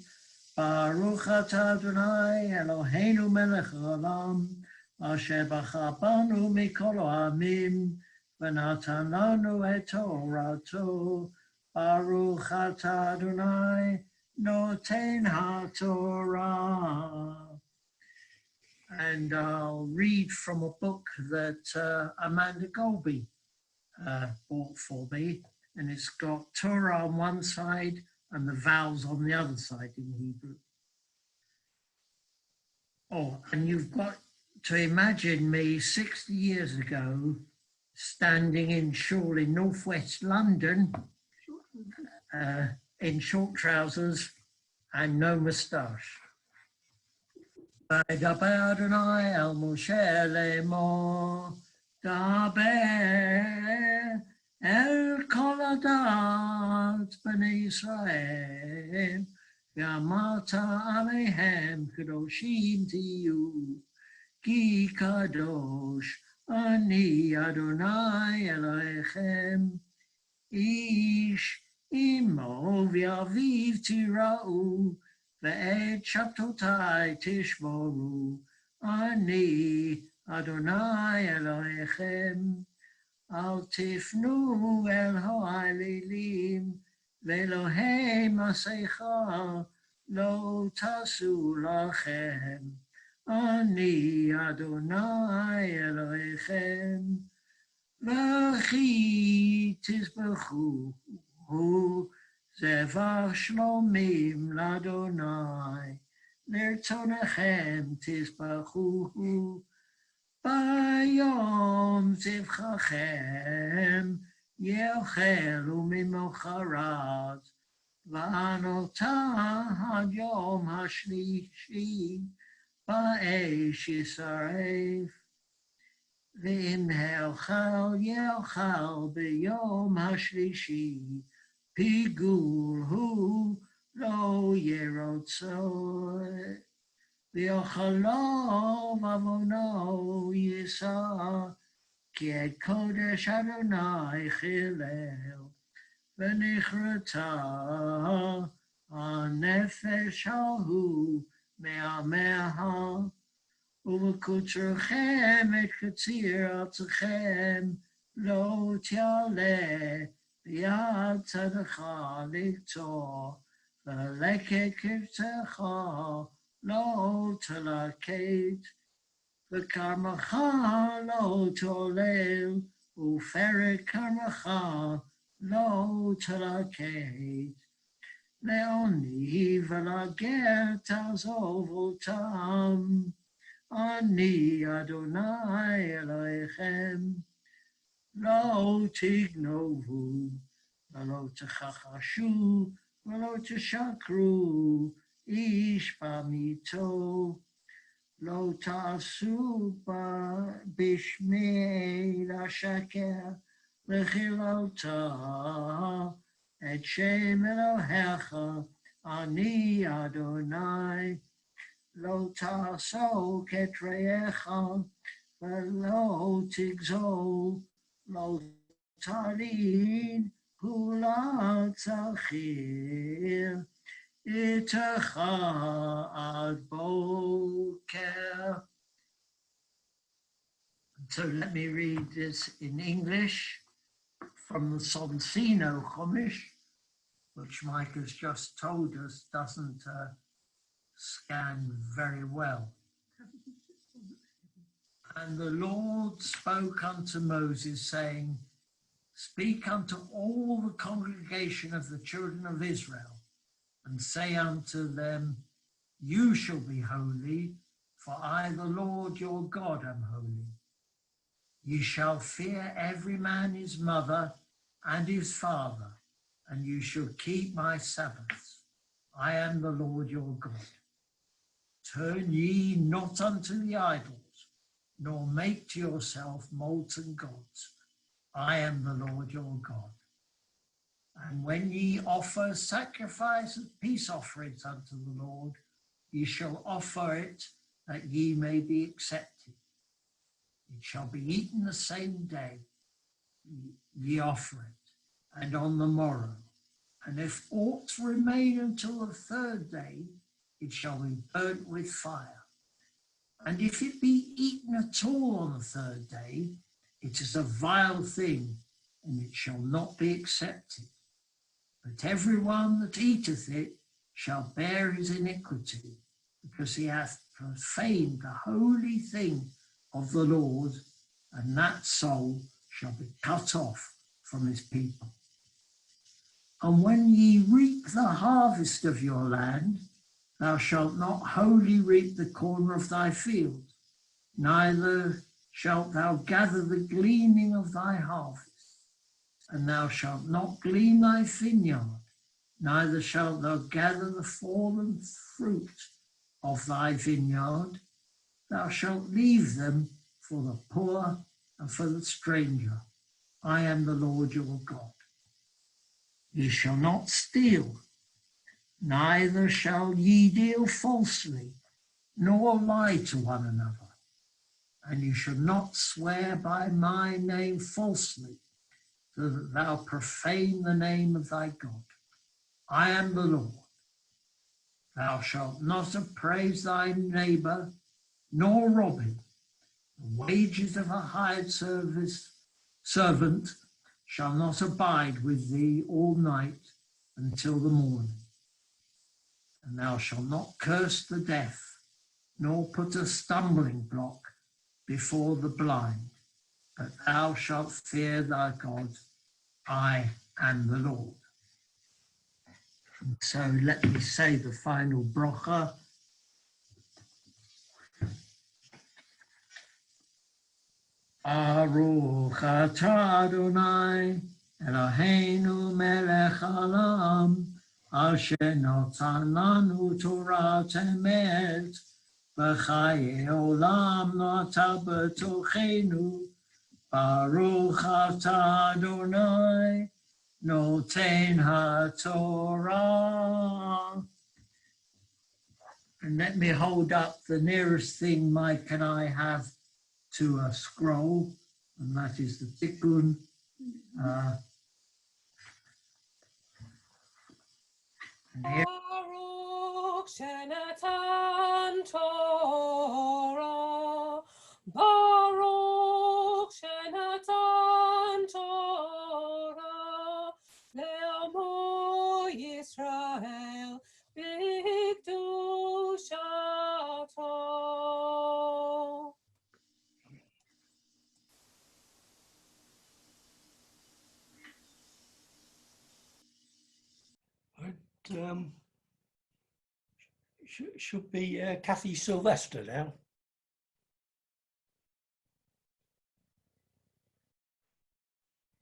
Baruch atah Adonai Eloheinu melech haolam, asher bachar banu mikol ha'amim, v'natan lanu et torato. Baruch atah Adonai noten ha'torah. And I'll read from a book that Amanda Golby bought for me, and it's got Torah on one side and the vowels on the other side in Hebrew. Oh, and you've got to imagine me 60 years ago standing in shul in northwest London in short trousers and no moustache. Vaydaber Adonai el Moshe lemor, daber el kol adat bnei Yisrael, v'amarta aleihem kadoshim tiyu, ki kadosh ani Adonai Elohechem, ish imo v'aviv tira'u, ve'et shabtotai tishmoru, ani Adonai Elohechem. Al tifnu el ha'alilim, ve'elohei masecha lo tasu lachem. Ani Adonai Elohechem. V'chi tizbechu hu zevar shlomim l'Adonai. L'rtzonechem tizbechu hu. Bayom zivchachem yechelu mimocharat, v'anotah had yom hashlishi ba'esh yisaref, v'im helchal yelchal b'yom hashlishi, pigul hu lo yerotzoi. V'yochalov avono yisa, ki et kodesh Adonai chilel, v'nichrata ha'nefesh ahu מעמיה, ובקוצרכם את קציר ארצכם, לא תעלה ביד צדך לקצור, ולקט קבצך לא תלקט, וכרמך לא תעולל, ופרק כרמך לא תלקט. לעוני ולגר תעזוב אותם, אני אדוני אלוהיכם. לא תגנובו, ולא תכחשו, ולא תשקרו, איש במיתו. לא תעשו בשמי לשקר, לחיללת את שם אלוהיך, אני אדוני. לא תעסוק את רעך, ולא תגזול, לא תלין פעולת שכיר, איתך עד בוקר. So let me read this in English from the Sonsino Chumash, which Mike has just told us doesn't scan very well. And the Lord spoke unto Moses, saying, Speak unto all the congregation of the children of Israel, and say unto them, You shall be holy, for I, the Lord your God, am holy. Ye shall fear every man his mother and his father, and you shall keep my Sabbaths. I am the Lord your God. Turn ye not unto the idols, nor make to yourself molten gods. I am the Lord your God. And when ye offer sacrifice of peace offerings unto the Lord, ye shall offer it that ye may be accepted. It shall be eaten the same day, ye offer it, and on the morrow. And if aught remain until the third day, it shall be burnt with fire. And if it be eaten at all on the third day, it is a vile thing, and it shall not be accepted. But every one that eateth it shall bear his iniquity, because he hath profaned the holy thing of the Lord, and that soul shall be cut off from his people. And when ye reap the harvest of your land, thou shalt not wholly reap the corn of thy field, neither shalt thou gather the gleaning of thy harvest. And thou shalt not glean thy vineyard, neither shalt thou gather the fallen fruit of thy vineyard. Thou shalt leave them for the poor and for the stranger. I am the Lord your God. Ye shall not steal, neither shall ye deal falsely, nor lie to one another. And you shall not swear by my name falsely, so that thou profane the name of thy God. I am the Lord. Thou shalt not appraise thy neighbor, nor rob him. The wages of a hired servant shall not abide with thee all night until the morning. And thou shalt not curse the deaf, nor put a stumbling block before the blind, but thou shalt fear thy God. I am the Lord. And so let me say the final bracha. Baruch atah Adonai Eloheinu melech haolam, asher natan lanu Torah emet, v'chaye olam nata b'tochenu. Baruch atah Adonai noten haTorah. And let me hold up the nearest thing Mike and I have to a scroll, and that is the Tikkun. And here, Baruch Shenatan Torah, Baruch Shenatan Torah, Le'amo Yisrael, B'Kdushato. Should be Kathy Sylvester now.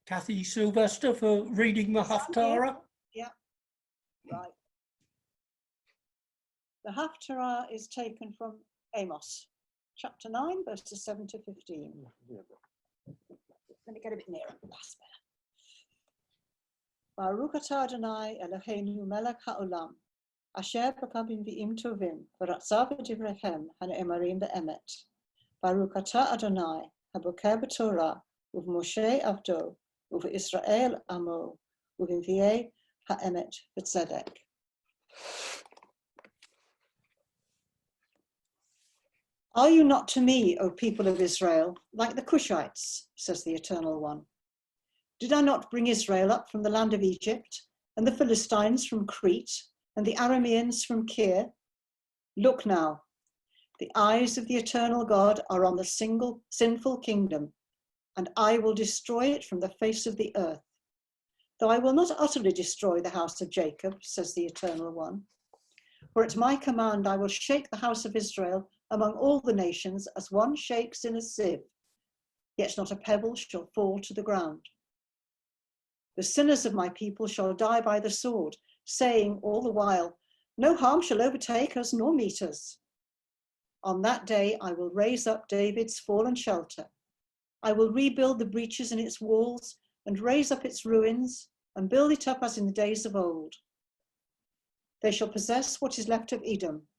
Kathy Sylvester for reading the Haftarah. Yeah, right. The Haftarah is taken from Amos, chapter 9, verses 7 to 15. Let me get a bit nearer. That's better. Baruch atah Adonai Eloheinu melech haolam, asher b'kabim v'im tovim, v'ratzav v'divrechem han'emarim be'emet. Baruch atah Adonai, haboker b'torah, uv'Moshe avdo, uv'Israel amo, uv'nvi'ei ha'emet v'tzedek. Are you not to me, O people of Israel, like the Cushites, says the Eternal One? Did I not bring Israel up from the land of Egypt, and the Philistines from Crete, and the Arameans from Kir? Look now, the eyes of the Eternal God are on the sinful kingdom, and I will destroy it from the face of the earth. Though I will not utterly destroy the house of Jacob, says the Eternal One. For at my command I will shake the house of Israel among all the nations as one shakes in a sieve, yet not a pebble shall fall to the ground. The sinners of my people shall die by the sword, saying all the while, no harm shall overtake us nor meet us. On that day I will raise up David's fallen shelter. I will rebuild the breaches in its walls and raise up its ruins and build it up as in the days of old. They shall possess what is left of Edom,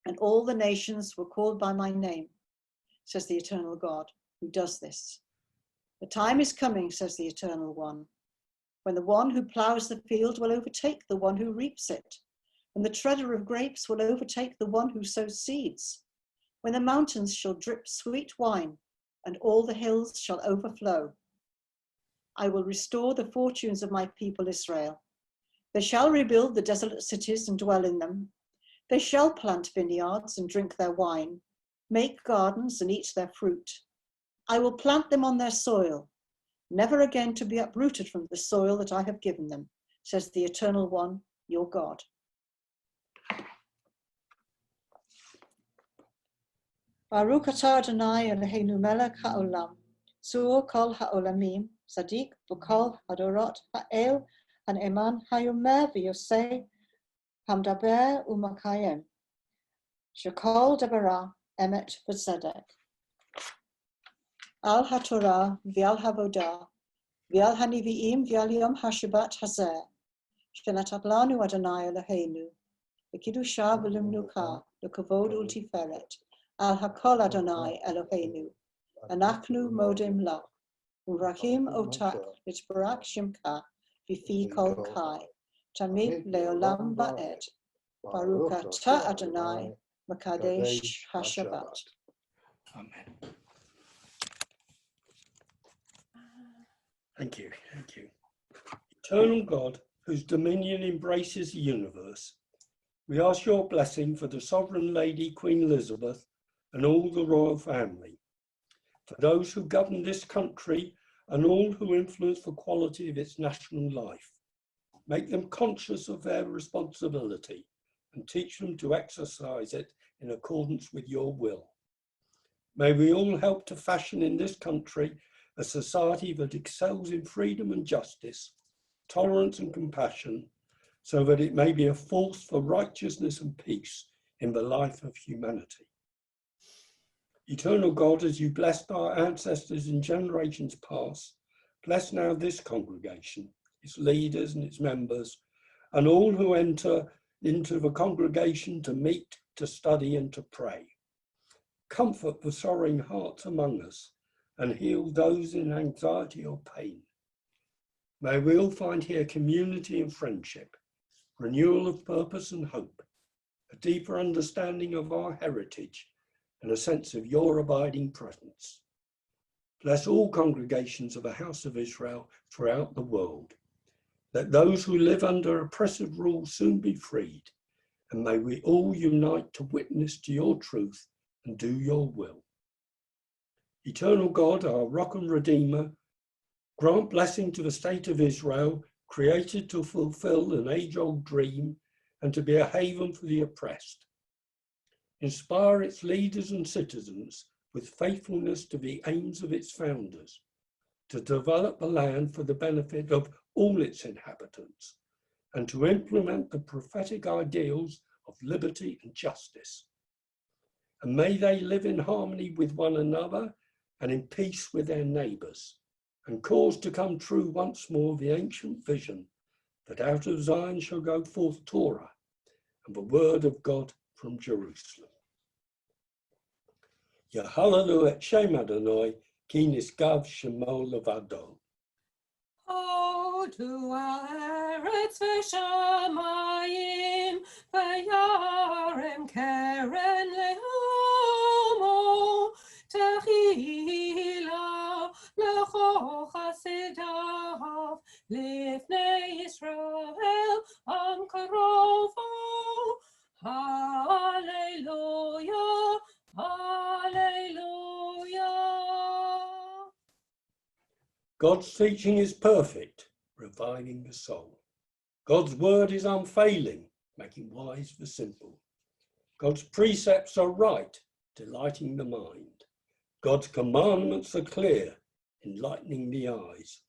and all the nations were called by my name, says the Eternal God, who does this. The time is coming, says the Eternal One, when the one who ploughs the field will overtake the one who reaps it, and the treader of grapes will overtake the one who sows seeds, when the mountains shall drip sweet wine, and all the hills shall overflow. I will restore the fortunes of my people Israel. They shall rebuild the desolate cities and dwell in them. They shall plant vineyards and drink their wine, make gardens and eat their fruit. I will plant them on their soil, never again to be uprooted from the soil that I have given them, says the Eternal One, your God. Baruch atah Adonai Eloheinu melech haolam, tzur kol haolamim, tzaddik v'kol hadorot ha'el han'eman hayomer v'yosei, hamdaber u'makayem, shekol debara emet v'tzedek. Al haTorah v'al havodah v'al haniviim v'al yom haShabbat hazeh, shenatat lanu Adonai Eloheinu, v'kidusha v'limnuka, l'kavod u'tiferet, al hakol Adonai Eloheinu, anachnu modim la, u'rahim otak l'tbarak shimka, v'fi kol kai, tamid leolam ba'ed, baruch atah Adonai, makadesh haShabbat. Amen. Thank you, thank you. Eternal God, whose dominion embraces the universe, we ask your blessing for the Sovereign Lady Queen Elizabeth and all the royal family, for those who govern this country and all who influence the quality of its national life. Make them conscious of their responsibility and teach them to exercise it in accordance with your will. May we all help to fashion in this country a society that excels in freedom and justice, tolerance and compassion, so that it may be a force for righteousness and peace in the life of humanity. Eternal God, as you blessed our ancestors in generations past, bless now this congregation, its leaders and its members, and all who enter into the congregation to meet, to study and to pray. Comfort the sorrowing hearts among us and heal those in anxiety or pain. May we all find here community and friendship, renewal of purpose and hope, a deeper understanding of our heritage, and a sense of your abiding presence. Bless all congregations of the House of Israel throughout the world. Let those who live under oppressive rule soon be freed, and may we all unite to witness to your truth and do your will. Eternal God, our rock and redeemer, grant blessing to the state of Israel, created to fulfill an age-old dream and to be a haven for the oppressed. Inspire its leaders and citizens with faithfulness to the aims of its founders, to develop a land for the benefit of all its inhabitants, and to implement the prophetic ideals of liberty and justice. And may they live in harmony with one another and in peace with their neighbours, and cause to come true once more the ancient vision that out of Zion shall go forth Torah and the word of God from Jerusalem. Yahalalu et Shem Adonai, ki nisgav shemo levado. Hodu haaretz v'shamayim, v'yarem keren lehomo, tehila l'cho chasidav, lifnei Yisrael am karovo. Hallelujah, hallelujah. God's teaching is perfect, reviving the soul. God's word is unfailing, making wise the simple. God's precepts are right, delighting the mind. God's commandments are clear, enlightening the eyes.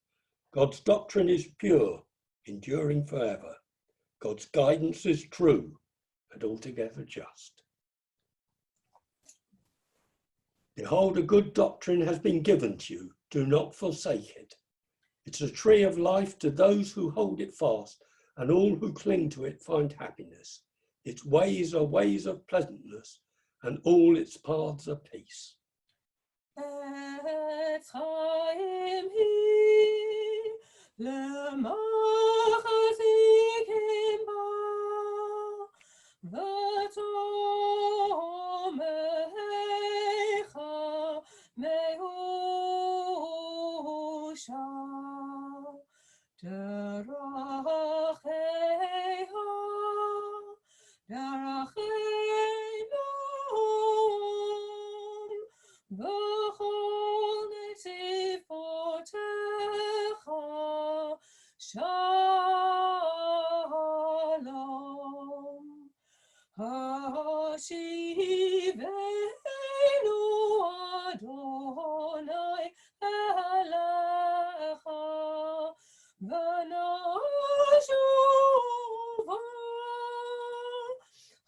God's doctrine is pure, enduring forever. God's guidance is true and altogether just. Behold, a good doctrine has been given to you. Do not forsake it. It's a tree of life to those who hold it fast, and all who cling to it find happiness. Its ways are ways of pleasantness, and all its paths are peace. Etz Chaim hi, lemachzikim ba, v'tomecha mehusha, deracheha, deracheilom, v'chol netifotecha, shalom. Hashivenu Adonai elecha, v'nashuva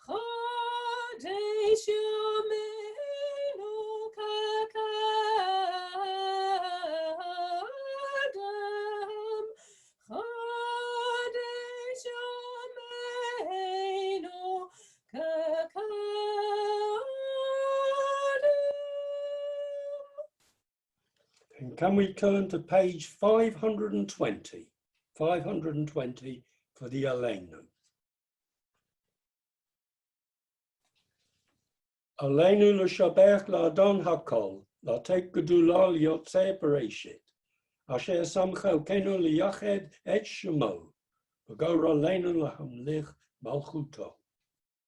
chadesh yameinu kakadam, chadesh yameinu And can we turn to page 520? 520 for the Aleinu. Aleinu l'shabech la'adon hakol, la'tek gedula liyotzei bereshit, asher samcha elkeinu liyached et shemo, v'gor aleinu lahamlich malchuto.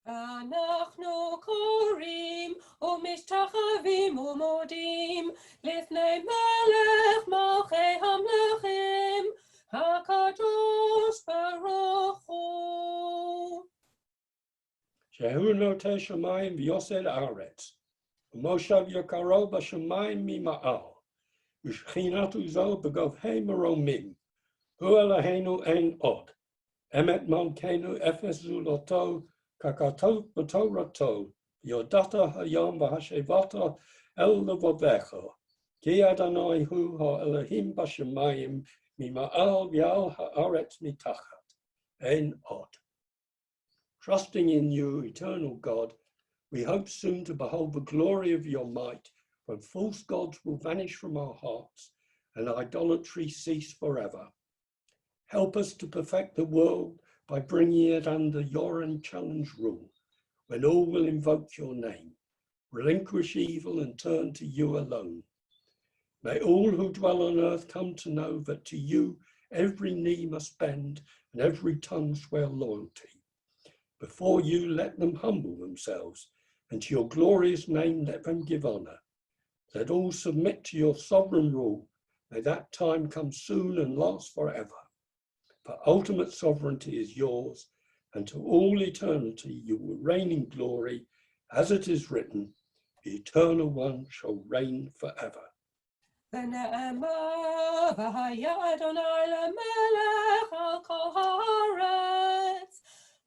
אנחנו קוראים ומשתחווים ומודים לפני מלך מלכי המלכים, הקדוש ברוך הוא. Shehu noteh shamayim v'yosed haaretz, v'moshav yakaro b'shamayim mima'al, v'shchinatu zo b'govhei maromim, hu Eloheinu ein od, emet malkeinu efes zuloto, kakatov b'torato, yodata hayom v'hashevata el levovecho, ki Adonai hu ha'elohim b'shamayim, mima'al v'al haaretz mitachat, ein od. Trusting in you, eternal God, we hope soon to behold the glory of your might, when false gods will vanish from our hearts and idolatry cease forever. Help us to perfect the world by bringing it under your unchallenged rule, when all will invoke your name, relinquish evil and turn to you alone. May all who dwell on earth come to know that to you every knee must bend and every tongue swear loyalty. Before you let them humble themselves, and to your glorious name let them give honor. Let all submit to your sovereign rule. May that time come soon and last forever. For ultimate sovereignty is yours, and to all eternity you will reign in glory, as it is written, the eternal one shall reign forever. ונאמר, והיה אדוני למלך על כל הארץ.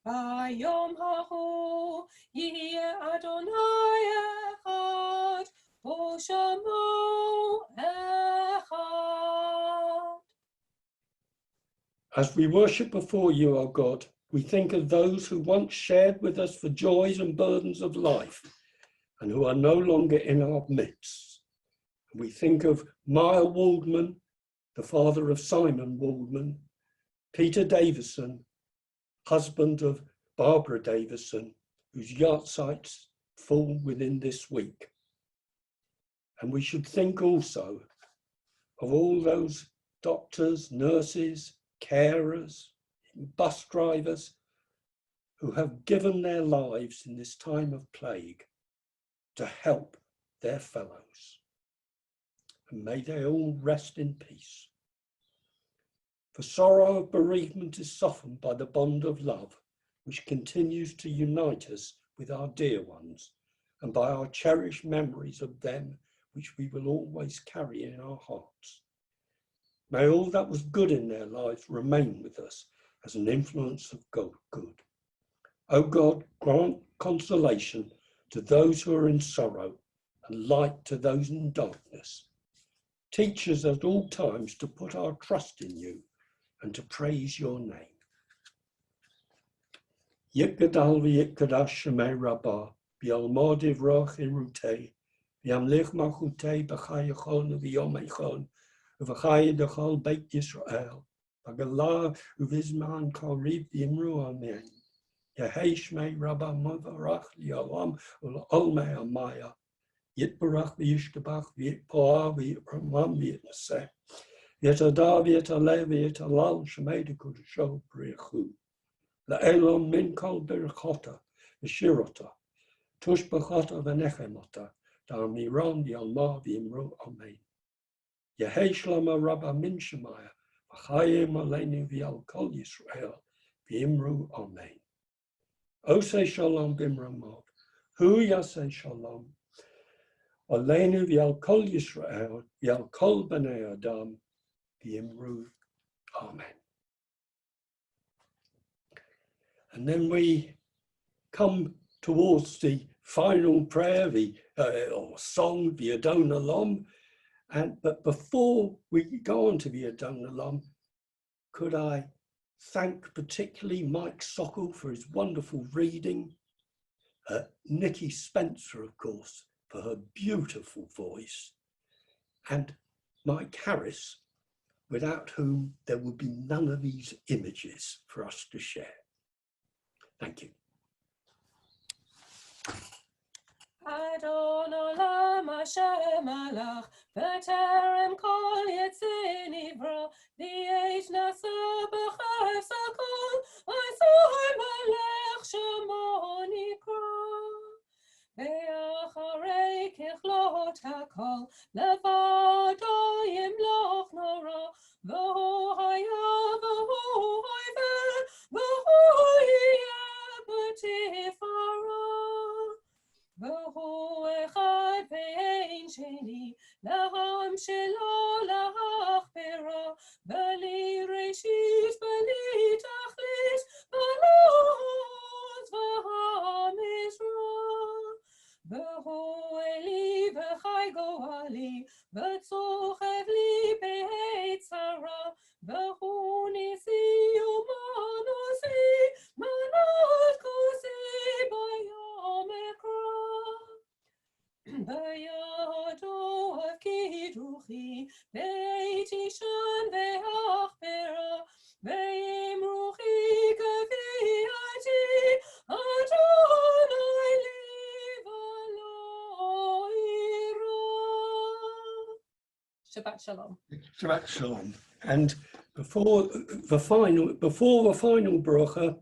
ביום ההוא יהיה אדוני אחד, ושמו אחד. As we worship before you, O God, we think of those who once shared with us the joys and burdens of life and who are no longer in our midst. We think of Maya Waldman, the father of Simon Waldman, Peter Davison, husband of Barbara Davison, whose yahrzeits fall within this week. And we should think also of all those doctors, nurses, carers, bus drivers who have given their lives in this time of plague to help their fellows. And may they all rest in peace. For sorrow of bereavement is softened by the bond of love, which continues to unite us with our dear ones, and by our cherished memories of them, which we will always carry in our hearts. May all that was good in their lives remain with us as an influence of good. O God, grant consolation to those who are in sorrow and light to those in darkness. Teach us at all times to put our trust in you and to praise your name. Yikgadal v'yikgadash shemei rabbah, v'yalmod ivrach irutei, v'yamlich malchutei b'chai yachon v'yom echon, v'chai yachol beit Yisrael, v'galah uvizman kariv v'imru amen. Yehei shmei rabbah mavarach li'olam ul'olmei amaya, Yitbarach v'yishtabach v'yitpoah v'yitramam v'yitnaseh, v'yitadah v'yitaleh v'yitalal shemei dekudasho b'richu. La'elom min kol b'rechota v'shirota, tush b'chota v'nechemota, da'amiron v'yalma v'yimru amen. Yehei shlama rabba min shemaya, v'chayim aleinu v'yal kol Yisrael, v'yimru amen. Osei shalom b'imramov, hu yasei shalom, Aleinu v'yal kol Yisrael, v'yal kol b'nei Adam, v'yimru. Amen. And then we come towards the final prayer, or song, the Adon Olam. But before we go on to the Adon Olam, could I thank particularly Mike Sokol for his wonderful reading, Nikki Spencer, of course, for her beautiful voice, and Mike Harris, without whom there would be none of these images for us to share. Thank you. Adon olam Hashem alach, v'terem kol yetzei nivra, v'yesh nasa b'chayv sakol, v'zoi melech shemo nikra. Ve'acharei kichlot hakol, levado yimloch nora, v'hu haya v'hu hoiver, v'hu yeh b'tifara. והוא אחד ואין שני, לעם שלו להכפרה, בלי ראשית, בלי תכלית, בלעוז והמזרע. והוא אלי וחי גואלי, וצוחב לי בעת צרה, והוא ניסי ומנוסי, מנות כוסי ביום אקרא. בידו הפקיד רוחי, בעת אישן והכפרה, ועם רוחי גביעתי, אדוני Shalom. Shabbat Shalom. And before the final bracha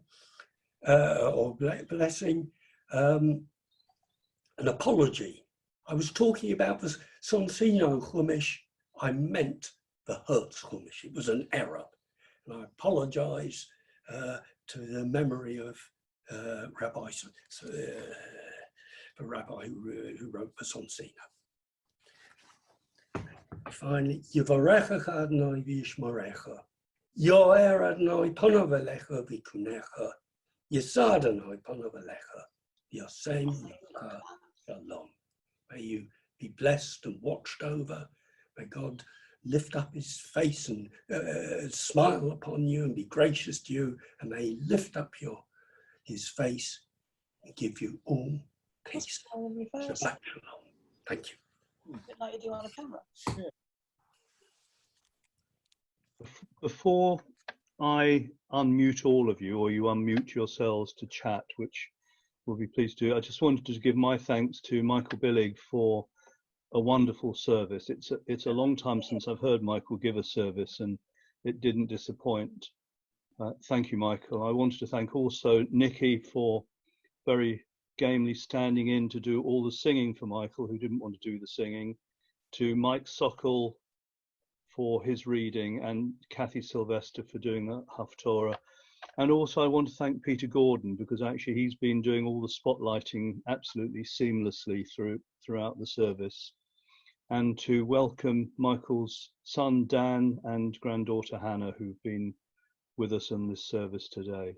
or blessing, an apology. I was talking about the Sonsino Chumash. I meant the Hertz Chumash. It was an error, and I apologise to the memory of the rabbi who wrote the Sonsino. Finally, Yivarecha Adonai v'yishmarecha, Yo'er Adonai panav elecha v'kunecha, Yisad Adonai panav elecha, Yasem Yimcha Shalom. May you be blessed and watched over. May God lift up his face and smile upon you and be gracious to you. And may he lift up his face and give you all peace. Shabbat Shalom. Thank you. A bit like you do on a camera. Before I unmute all of you, or you unmute yourselves to chat, which we'll be pleased to do, I just wanted to give my thanks to Michael Billig for a wonderful service. It's a long time since I've heard Michael give a service, and it didn't disappoint. Thank you, Michael. I wanted to thank also Nikki for very gamely standing in to do all the singing for Michael, who didn't want to do the singing, to Mike Sokol for his reading, and Kathy Sylvester for doing the Haftorah. And also I want to thank Peter Gordon, because actually he's been doing all the spotlighting absolutely seamlessly throughout the service. And to welcome Michael's son Dan and granddaughter Hannah, who've been with us in this service today.